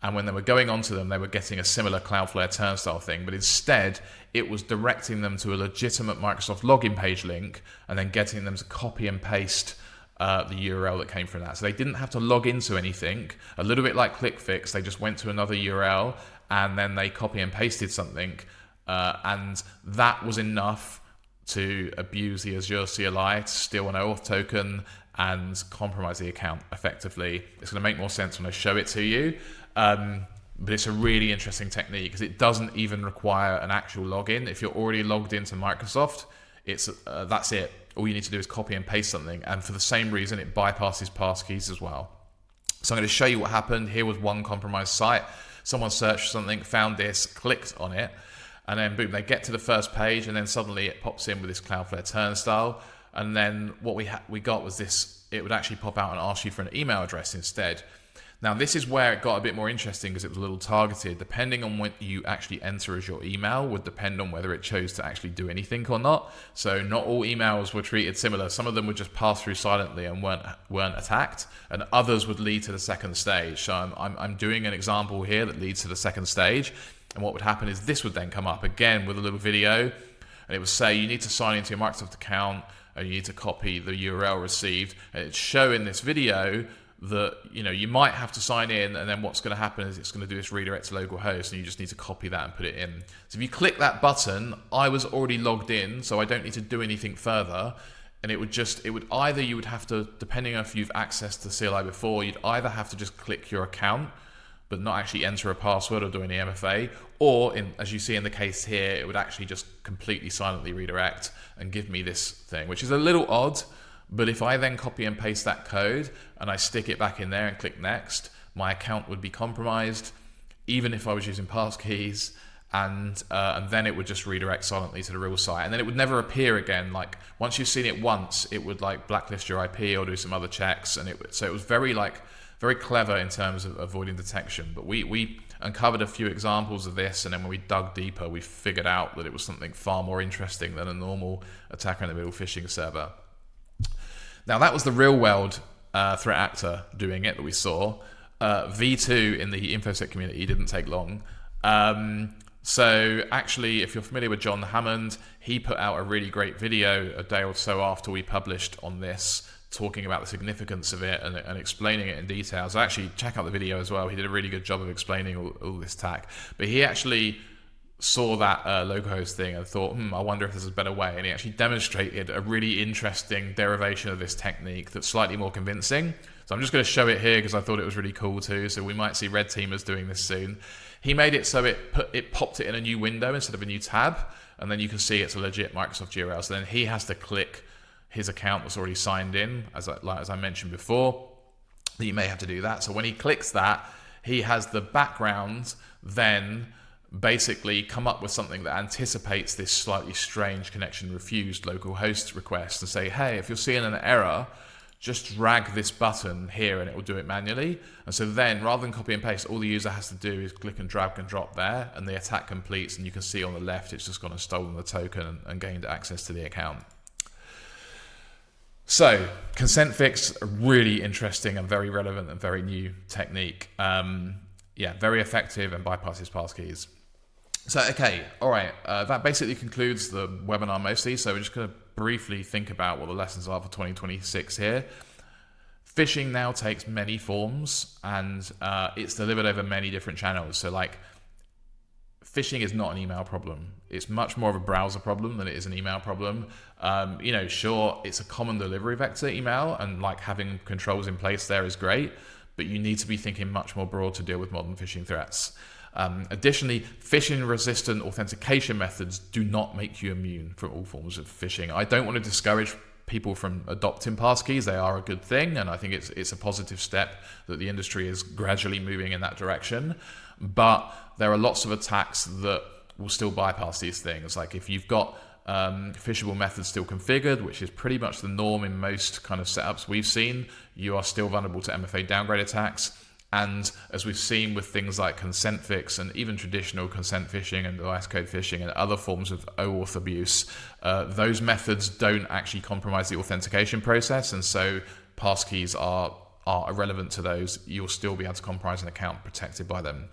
And when they were going onto them, they were getting a similar Cloudflare turnstile thing, but instead it was directing them to a legitimate Microsoft login page link and then getting them to copy and paste the URL that came from that. So they didn't have to log into anything. A little bit like ClickFix, they just went to another URL and then they copy and pasted something, and that was enough to abuse the Azure CLI, to steal an OAuth token, and compromise the account effectively. It's going to make more sense when I show it to you. But it's a really interesting technique because it doesn't even require an actual login. If you're already logged into Microsoft, it's that's it. All you need to do is copy and paste something. And for the same reason, it bypasses passkeys as well. So I'm going to show you what happened. Here was one compromised site. Someone searched something, found this, clicked on it, and then boom, they get to the first page, and then suddenly it pops in with this Cloudflare turnstile. And then what we got was this, it would actually pop out and ask you for an email address instead. Now, this is where it got a bit more interesting because it was a little targeted. Depending on what you actually enter as your email would depend on whether it chose to actually do anything or not. So not all emails were treated similar. Some of them would just pass through silently and weren't attacked, and others would lead to the second stage. So I'm doing an example here that leads to the second stage. And what would happen is this would then come up again with a little video, and it would say you need to sign into your Microsoft account and you need to copy the URL received. And it's showing this video that you might have to sign in, and then what's going to happen is it's going to do this redirect to localhost, and you just need to copy that and put it in. So if you click that button, I was already logged in, so I don't need to do anything further, and you would have to, depending on if you've accessed the CLI before, you'd either have to just click your account but not actually enter a password or do any MFA, or as you see in the case here, it would actually just completely silently redirect and give me this thing, which is a little odd. But if I then copy and paste that code and I stick it back in there and click next, my account would be compromised, even if I was using passkeys, and then it would just redirect silently to the real site, and then it would never appear again. Like once you've seen it once, it would like blacklist your IP or do some other checks, and so it was very clever in terms of avoiding detection. But we uncovered a few examples of this, and then when we dug deeper, we figured out that it was something far more interesting than a normal attacker in the middle phishing server. Now that was the real world threat actor doing it that we saw. V2 in the InfoSec community didn't take long. So actually, if you're familiar with John Hammond, he put out a really great video a day or so after we published on this, talking about the significance of it and explaining it in detail. So actually check out the video as well. He did a really good job of explaining all this attack. But he actually saw that localhost thing and thought, I wonder if there's a better way. And he actually demonstrated a really interesting derivation of this technique that's slightly more convincing. So I'm just going to show it here because I thought it was really cool too. So we might see red teamers doing this soon. He made it so it popped it in a new window instead of a new tab. And then you can see it's a legit Microsoft URL. So then he has to click his account that's already signed in, as I mentioned before. You may have to do that. So when he clicks that, he has the background then basically come up with something that anticipates this slightly strange connection refused localhost request and say, hey, if you're seeing an error, just drag this button here and it will do it manually. And so then rather than copy and paste, all the user has to do is click and drag and drop there, and the attack completes, and you can see on the left it's just gone and stolen the token and gained access to the account. So consent fix, a really interesting and very relevant and very new technique. Very effective and bypasses passkeys. So, okay, all right, that basically concludes the webinar mostly. So we're just going to briefly think about what the lessons are for 2026 here. Phishing now takes many forms, and it's delivered over many different channels. So like, phishing is not an email problem. It's much more of a browser problem than it is an email problem. Sure, it's a common delivery vector, email, and like having controls in place there is great, but you need to be thinking much more broad to deal with modern phishing threats. Additionally, phishing-resistant authentication methods do not make you immune from all forms of phishing. I don't want to discourage people from adopting passkeys. They are a good thing, and I think it's a positive step that the industry is gradually moving in that direction. But there are lots of attacks that will still bypass these things. Like if you've got phishable methods still configured, which is pretty much the norm in most kind of setups we've seen, you are still vulnerable to MFA downgrade attacks. And as we've seen with things like consent fix and even traditional consent phishing and device code phishing and other forms of OAuth abuse, those methods don't actually compromise the authentication process, and so passkeys are irrelevant to those. You'll still be able to compromise an account protected by them.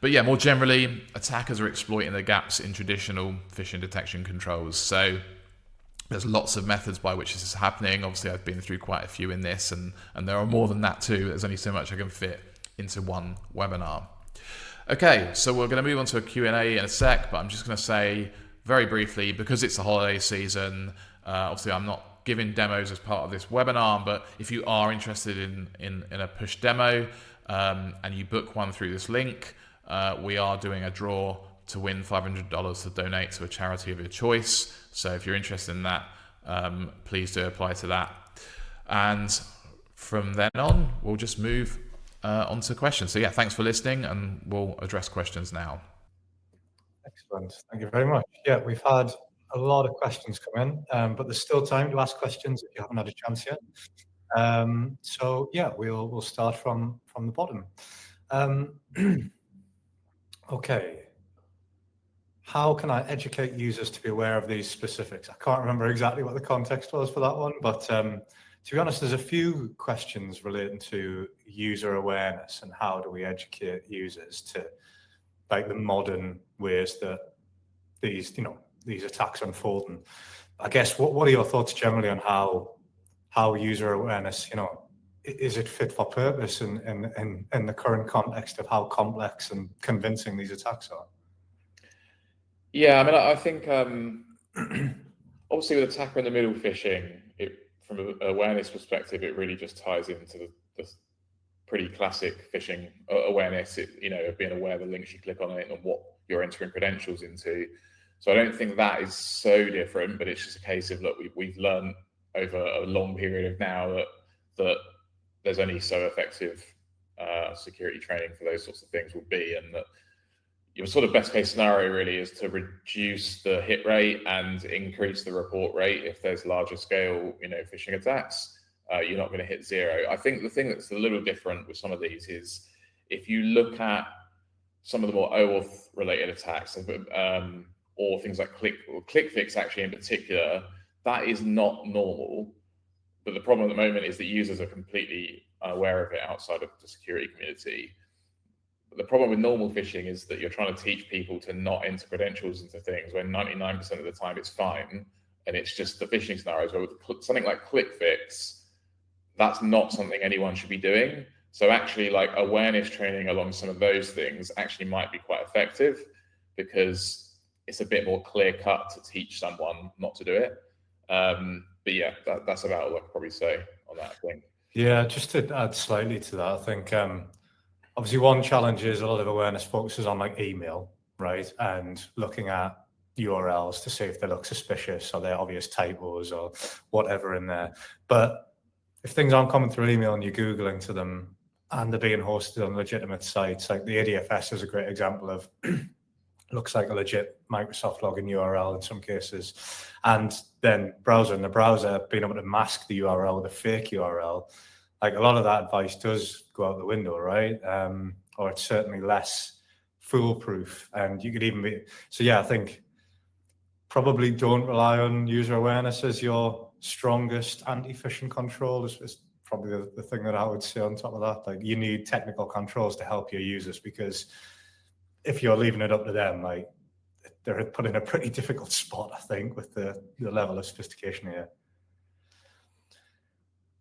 But yeah, more generally, attackers are exploiting the gaps in traditional phishing detection controls. So there's lots of methods by which this is happening. Obviously, I've been through quite a few in this, and there are more than that too. There's only so much I can fit into one webinar. Okay, so we're going to move on to a Q&A in a sec, but I'm just going to say very briefly, because it's the holiday season, obviously I'm not giving demos as part of this webinar, but if you are interested in a push demo and you book one through this link, we are doing a draw to win $500 to donate to a charity of your choice. So if you're interested in that, please do apply to that. And from then on, we'll just move on to questions. So yeah, thanks for listening, and we'll address questions now. Excellent. Thank you very much. Yeah, we've had a lot of questions come in, but there's still time to ask questions if you haven't had a chance yet. So yeah, we'll start from the bottom. Okay. How can I educate users to be aware of these specifics? I can't remember exactly what the context was for that one, but to be honest, there's a few questions relating to user awareness and how do we educate users to like the modern ways that these attacks unfold. And I guess what are your thoughts generally on how user awareness, is it fit for purpose in the current context of how complex and convincing these attacks are? Yeah, I mean, I think obviously with attacker in the middle phishing, from an awareness perspective, it really just ties into the pretty classic phishing awareness, of being aware of the links you click on it and what you're entering credentials into. So I don't think that is so different, but it's just a case of, look, we've learned over a long period of now that there's only so effective security training for those sorts of things will be, and that your sort of best case scenario really is to reduce the hit rate and increase the report rate. If there's larger scale, phishing attacks, you're not going to hit zero. I think the thing that's a little different with some of these is if you look at some of the more OAuth related attacks, or things like ClickFix actually in particular, that is not normal. But the problem at the moment is that users are completely unaware of it outside of the security community. But the problem with normal phishing is that you're trying to teach people to not enter credentials into things when 99% of the time it's fine. And it's just the phishing scenarios where with something like ClickFix, that's not something anyone should be doing. So actually, like, awareness training along some of those things actually might be quite effective, because it's a bit more clear cut to teach someone not to do it. But yeah, that's about all I could probably say on that, I think. Yeah, just to add slightly to that, I think obviously one challenge is a lot of awareness focuses on like email, right? And looking at URLs to see if they look suspicious or they're obvious typos or whatever in there. But if things aren't coming through email and you're Googling to them and they're being hosted on legitimate sites, like the ADFS is a great example of looks like a legit Microsoft login URL in some cases. And then in the browser, being able to mask the URL with a fake URL, like a lot of that advice does go out the window, right? Or it's certainly less foolproof. And you could even be, so yeah, I think probably don't rely on user awareness as your strongest anti-phishing control is probably the thing that I would say on top of that. Like, you need technical controls to help your users, because if you're leaving it up to them, like, they're put in a pretty difficult spot, I think, with the level of sophistication here.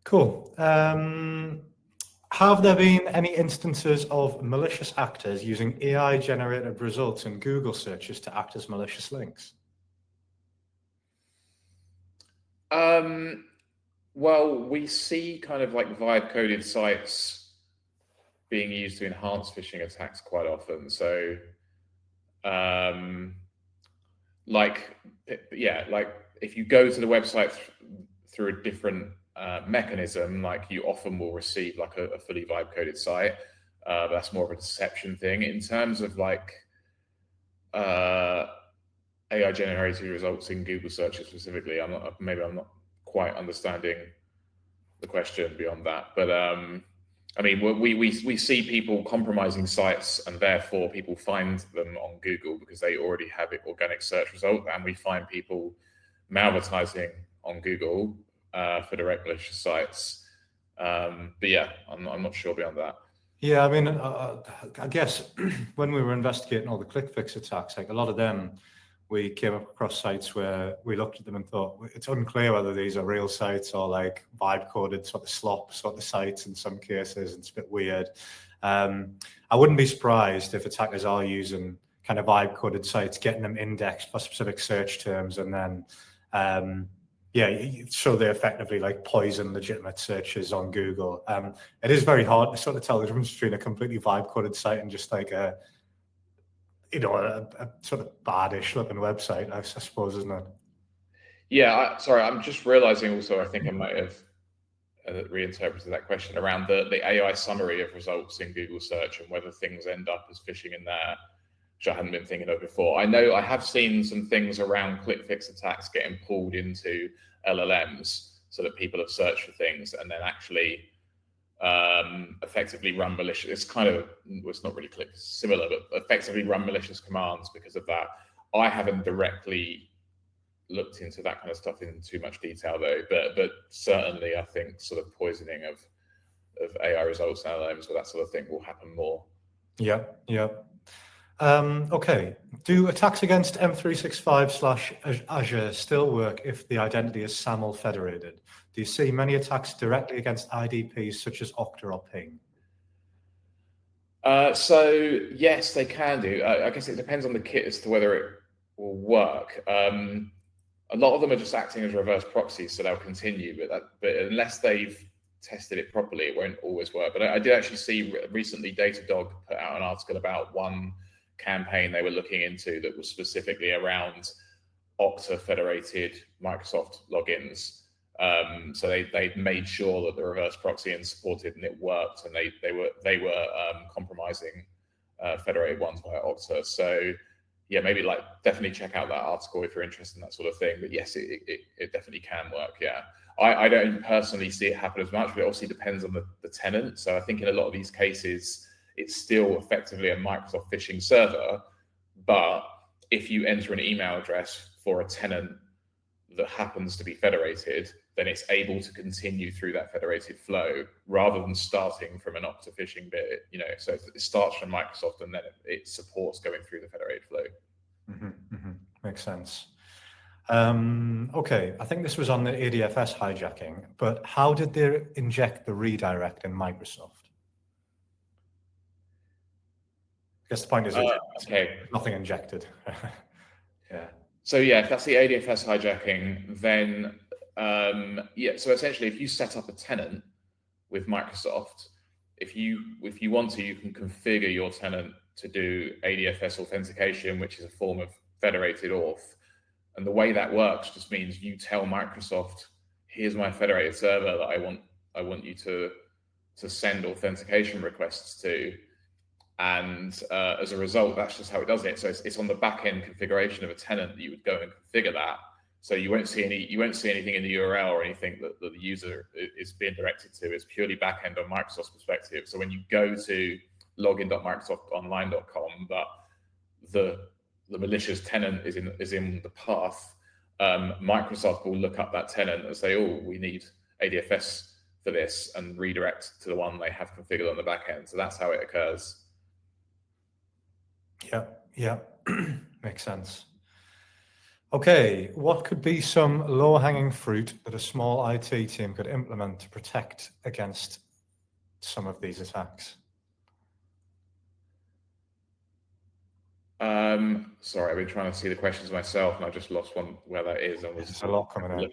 Cool. Have there been any instances of malicious actors using AI-generated results in Google searches to act as malicious links? Well, we see kind of like vibe-coded sites being used to enhance phishing attacks quite often. So, like if you go to the website through a different mechanism, like, you often will receive like a fully vibe-coded site. That's more of a deception thing. In terms of like AI-generated results in Google searches specifically, I'm not quite understanding the question beyond that. But I mean, we see people compromising sites, and therefore people find them on Google because they already have an organic search result, and we find people malvertising on Google for direct malicious sites. But yeah, I'm not sure beyond that. Yeah, I mean, I guess when we were investigating all the ClickFix attacks, like a lot of them, we came across sites where we looked at them and thought, it's unclear whether these are real sites or like vibe-coded sort of slop sort of sites in some cases. It's a bit weird. I wouldn't be surprised if attackers are using kind of vibe-coded sites, getting them indexed for specific search terms, and then so they effectively like poison legitimate searches on Google. It is very hard to sort of tell the difference between a completely vibe coded site and just like a sort of baddish looking website, I suppose, isn't it? Yeah, sorry, I'm just realizing also, I think I might have reinterpreted that question around the AI summary of results in Google search and whether things end up as phishing in there, which I hadn't been thinking of before. I know I have seen some things around click fix attacks getting pulled into LLMs so that people have searched for things and then actually effectively run malicious. It's kind of, it's not really click similar, but effectively run malicious commands because of that. I haven't directly looked into that kind of stuff in too much detail though, but certainly I think sort of poisoning of AI results and LLMs or that sort of thing will happen more. Yeah. Okay. Do attacks against M365/Azure still work if the identity is SAML federated? Do you see many attacks directly against IDPs such as Okta or Ping? So yes, they can do. I guess it depends on the kit as to whether it will work. A lot of them are just acting as reverse proxies, so they'll continue. But unless they've tested it properly, it won't always work. But I did actually see recently Datadog put out an article about one campaign they were looking into that was specifically around Okta federated Microsoft logins. So they made sure that the reverse proxying supported and it worked, and they were compromising federated ones via Okta. So yeah, maybe like definitely check out that article if you're interested in that sort of thing. But yes, it definitely can work. Yeah, I don't personally see it happen as much, but it obviously depends on the tenant. So I think in a lot of these cases, it's still effectively a Microsoft phishing server. But if you enter an email address for a tenant that happens to be federated, then it's able to continue through that federated flow rather than starting from an Okta phishing bit. So it starts from Microsoft and then it supports going through the federated flow. Makes sense. Okay, I think this was on the ADFS hijacking, but how did they inject the redirect in Microsoft? I guess the point is okay, nothing injected. Yeah. So yeah, if that's the ADFS hijacking, then so essentially, if you set up a tenant with Microsoft, if you want to, you can configure your tenant to do ADFS authentication, which is a form of federated auth. And the way that works just means you tell Microsoft, "Here's my federated server that I want you to send authentication requests to." And as a result, that's just how it does it. So it's on the back end configuration of a tenant that you would go and configure that. So you won't see anything in the URL or anything that the user is being directed to. It's purely back end on Microsoft's perspective. So when you go to login.microsoftonline.com, but the malicious tenant is in the path, Microsoft will look up that tenant and say, "Oh, we need ADFS for this," and redirect to the one they have configured on the back end. So that's how it occurs. Yeah. Makes sense. Okay, what could be some low-hanging fruit that a small IT team could implement to protect against some of these attacks? Sorry, I've been trying to see the questions myself, and I just lost one where that is. And There's a lot coming out.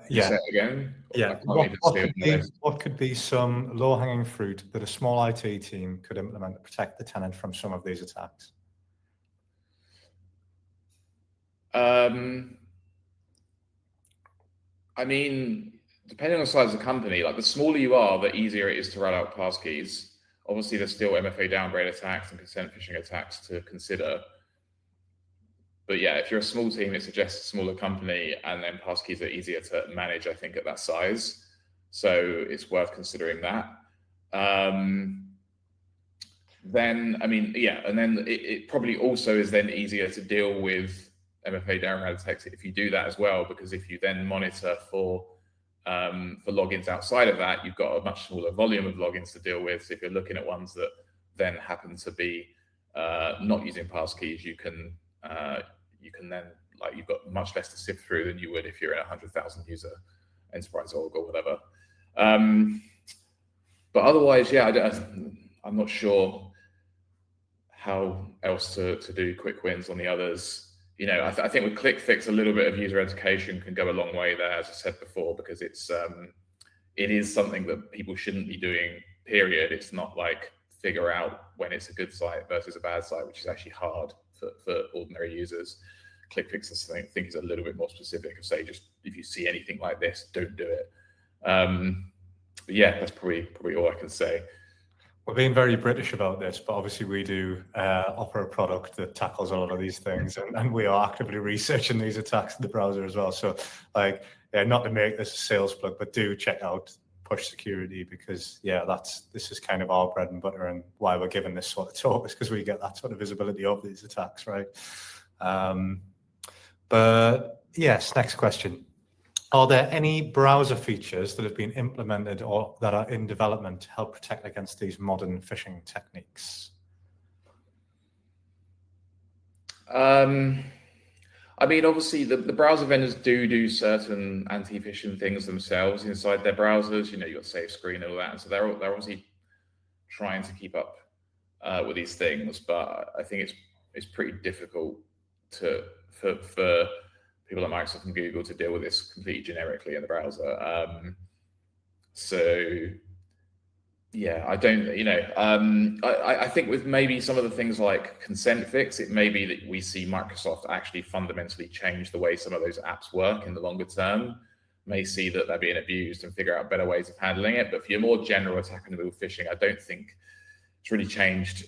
Say it again. Yeah. What could be some low-hanging fruit that a small IT team could implement to protect the tenant from some of these attacks? I mean, depending on the size of the company, like the smaller you are, the easier it is to roll out passkeys. Obviously, there's still MFA downgrade attacks and consent phishing attacks to consider. But yeah, if you're a small team, it suggests a smaller company, and then passkeys are easier to manage, I think, at that size. So it's worth considering that. Then, I mean, yeah, and then it probably also is then easier to deal with MFA downgrade attacks if you do that as well, because if you then monitor for logins outside of that, you've got a much smaller volume of logins to deal with. So if you're looking at ones that then happen to be not using passkeys, you can then, like, you've got much less to sift through than you would if you're in a 100,000 user enterprise org or whatever. But otherwise, yeah, I'm not sure how else to do quick wins on the others. I think with ClickFix, a little bit of user education can go a long way there, as I said before, because it is something that people shouldn't be doing, period. It's not like figure out when it's a good site versus a bad site, which is actually hard for ordinary users. ClickFix, I think, is a little bit more specific of, say, just if you see anything like this, don't do it. But yeah, that's probably all I can say. We're being very British about this, but obviously we do offer a product that tackles a lot of these things, and we are actively researching these attacks in the browser as well. So, like, yeah, not to make this a sales plug, but do check out Push Security, because this is kind of our bread and butter, and why we're giving this sort of talk is because we get that sort of visibility of these attacks, right? But yes, next question. Are there any browser features that have been implemented or that are in development to help protect against these modern phishing techniques? I mean, obviously, the browser vendors do certain anti-phishing things themselves inside their browsers. You've got safe screen and all that, and so they're obviously trying to keep up with these things. But I think it's pretty difficult for people like Microsoft and Google to deal with this completely generically in the browser. So yeah, I don't, I think with maybe some of the things like consent fix, it may be that we see Microsoft actually fundamentally change the way some of those apps work in the longer term. May see that they're being abused and figure out better ways of handling it. But for your more general attack and phishing, I don't think it's really changed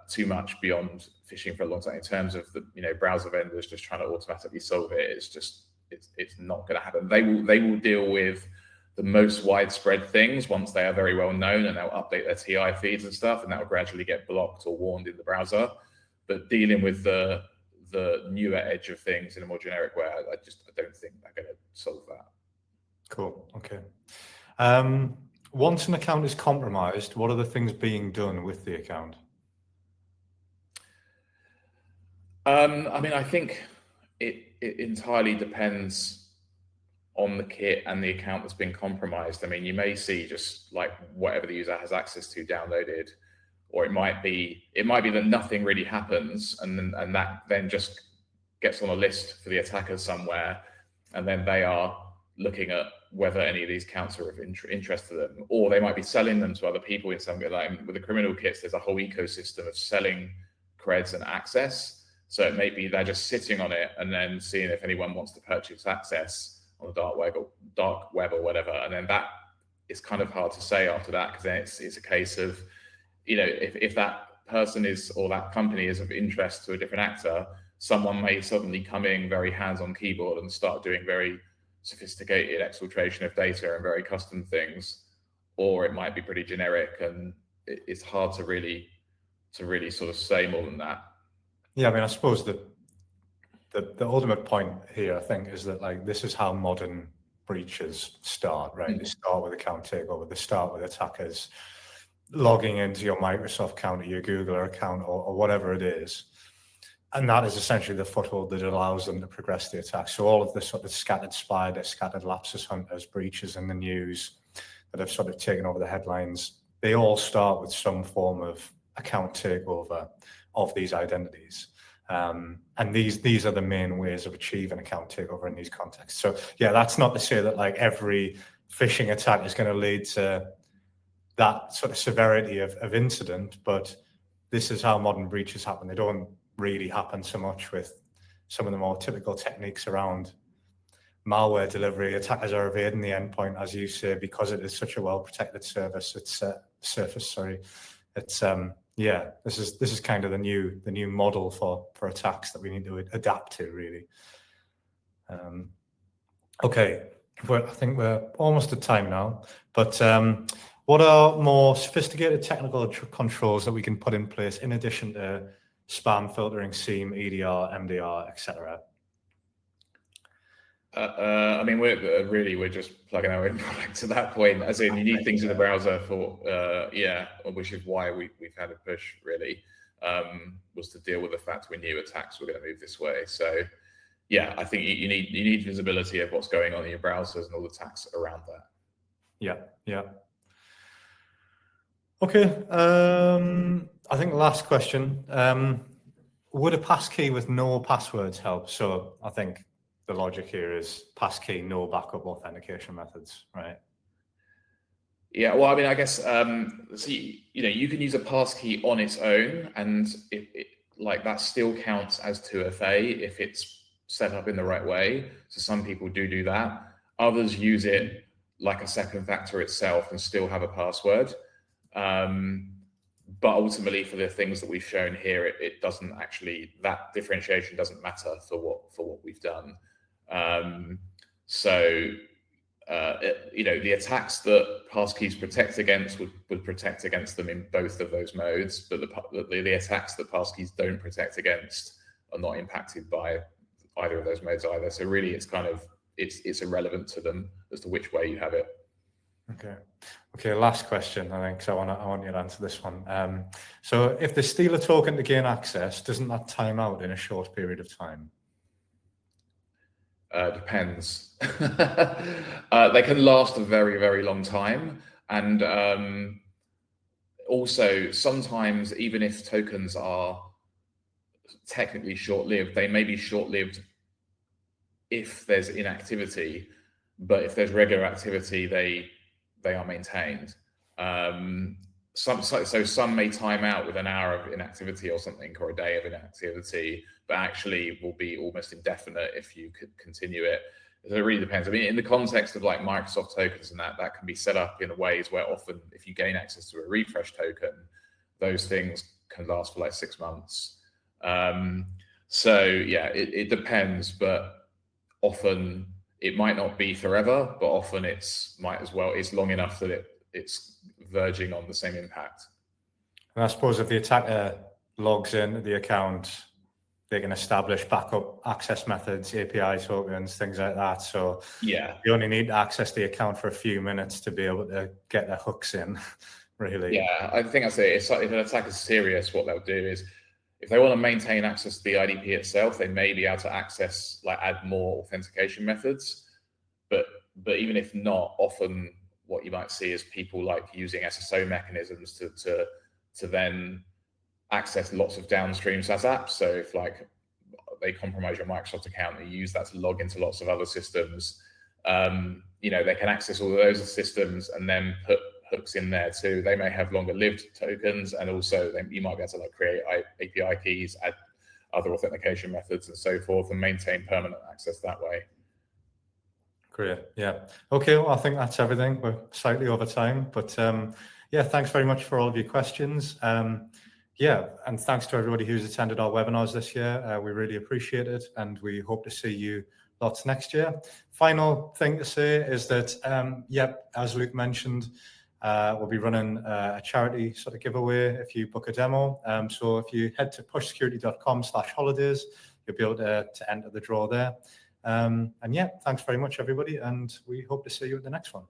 too much beyond phishing for a long time in terms of the browser vendors just trying to automatically solve it. It's not going to happen. They will deal with the most widespread things once they are very well known, and they'll update their TI feeds and stuff, and that will gradually get blocked or warned in the browser. But dealing with the newer edge of things in a more generic way, I don't think they're going to solve that. Cool. Okay. Once an account is compromised, what are the things being done with the account? I mean, I think it entirely depends on the kit and the account that's been compromised. I mean, you may see just like whatever the user has access to downloaded, or it might be that nothing really happens, and that then just gets on a list for the attackers somewhere, and then they are looking at whether any of these accounts are of interest to them, or they might be selling them to other people in some way. Like with the criminal kits, there's a whole ecosystem of selling creds and access. So it may be they're just sitting on it and then seeing if anyone wants to purchase access on the dark web or whatever, and then that is kind of hard to say after that, because then it's a case of, if that person is, or that company is of interest to a different actor, someone may suddenly come in very hands-on keyboard and start doing very sophisticated exfiltration of data and very custom things, or it might be pretty generic, and it's hard to really sort of say more than that. Yeah, I mean, I suppose that the ultimate point here, I think, is that like this is how modern breaches start, right? They start with account takeover. They start with attackers logging into your Microsoft account or your Google account or whatever it is. And that is essentially the foothold that allows them to progress the attack. So all of the sort of scattered spider, scattered lapsus hunters, breaches in the news that have sort of taken over the headlines, they all start with some form of account takeover of these identities. And these are the main ways of achieving account takeover in these contexts. So yeah, that's not to say that like every phishing attack is going to lead to that sort of severity of incident, but this is how modern breaches happen. They don't really happen so much with some of the more typical techniques around malware delivery. Attackers are evading the endpoint, as you say, because it is such a well-protected surface. It's this is kind of the new model for attacks that we need to adapt to, really. Okay, I think we're almost at time now, but what are more sophisticated technical controls that we can put in place in addition to spam filtering, SIEM, EDR, MDR, etc.? I mean, we're just plugging our own product to that point. As in, you need things in the browser for, which is why we've had a push, really, was to deal with the fact we knew attacks were going to move this way. So, yeah, I think you need visibility of what's going on in your browsers and all the attacks around that. Yeah. Okay. I think last question. would a passkey with no passwords help? So I think the logic here is passkey, no backup authentication methods, right? Yeah, well, I mean, I guess see, you can use a passkey on its own, and like that still counts as 2FA if it's set up in the right way. So some people do that. Others use it like a second factor itself and still have a password. But ultimately, for the things that we've shown here, it doesn't actually, that differentiation doesn't matter for what we've done. The attacks that passkeys protect against would protect against them in both of those modes, but the attacks that passkeys don't protect against are not impacted by either of those modes either. So really, it's irrelevant to them as to which way you have it. Okay. Last question, I think. So I want you to answer this one. So if they steal a token to gain access, doesn't that time out in a short period of time? Depends. They can last a very, very long time. And also, sometimes, even if tokens are technically short-lived, they may be short-lived if there's inactivity, but if there's regular activity, they are maintained. So some may time out with an hour of inactivity or something, or a day of inactivity, but actually will be almost indefinite if you could continue it. So it really depends. I mean, in the context of like Microsoft tokens and that can be set up in ways where often if you gain access to a refresh token, those things can last for like 6 months. So yeah, it depends, but often it might not be forever, but often it's long enough that it's verging on the same impact. And I suppose if the attacker logs into the account, they can establish backup access methods, API tokens, things like that. So yeah, you only need to access the account for a few minutes to be able to get their hooks in, really. Yeah, I think that's it. It's like if an attacker's serious, what they'll do is if they want to maintain access to the IDP itself, they may be able to add more authentication methods. But even if not, often what you might see is people like using SSO mechanisms to then access lots of downstream SaaS apps. So if like they compromise your Microsoft account, they use that to log into lots of other systems. They can access all of those systems and then put hooks in there too. They may have longer lived tokens, and also you might be able to like create API keys, add other authentication methods and so forth, and maintain permanent access that way. Great. Yeah. Okay. Well, I think that's everything. We're slightly over time, but yeah, thanks very much for all of your questions. Yeah, and thanks to everybody who's attended our webinars this year. We really appreciate it, and we hope to see you lots next year. Final thing to say is that, as Luke mentioned, we'll be running a charity sort of giveaway if you book a demo. So if you head to pushsecurity.com/holidays, you'll be able to enter the draw there. And yeah, thanks very much, everybody, and we hope to see you at the next one.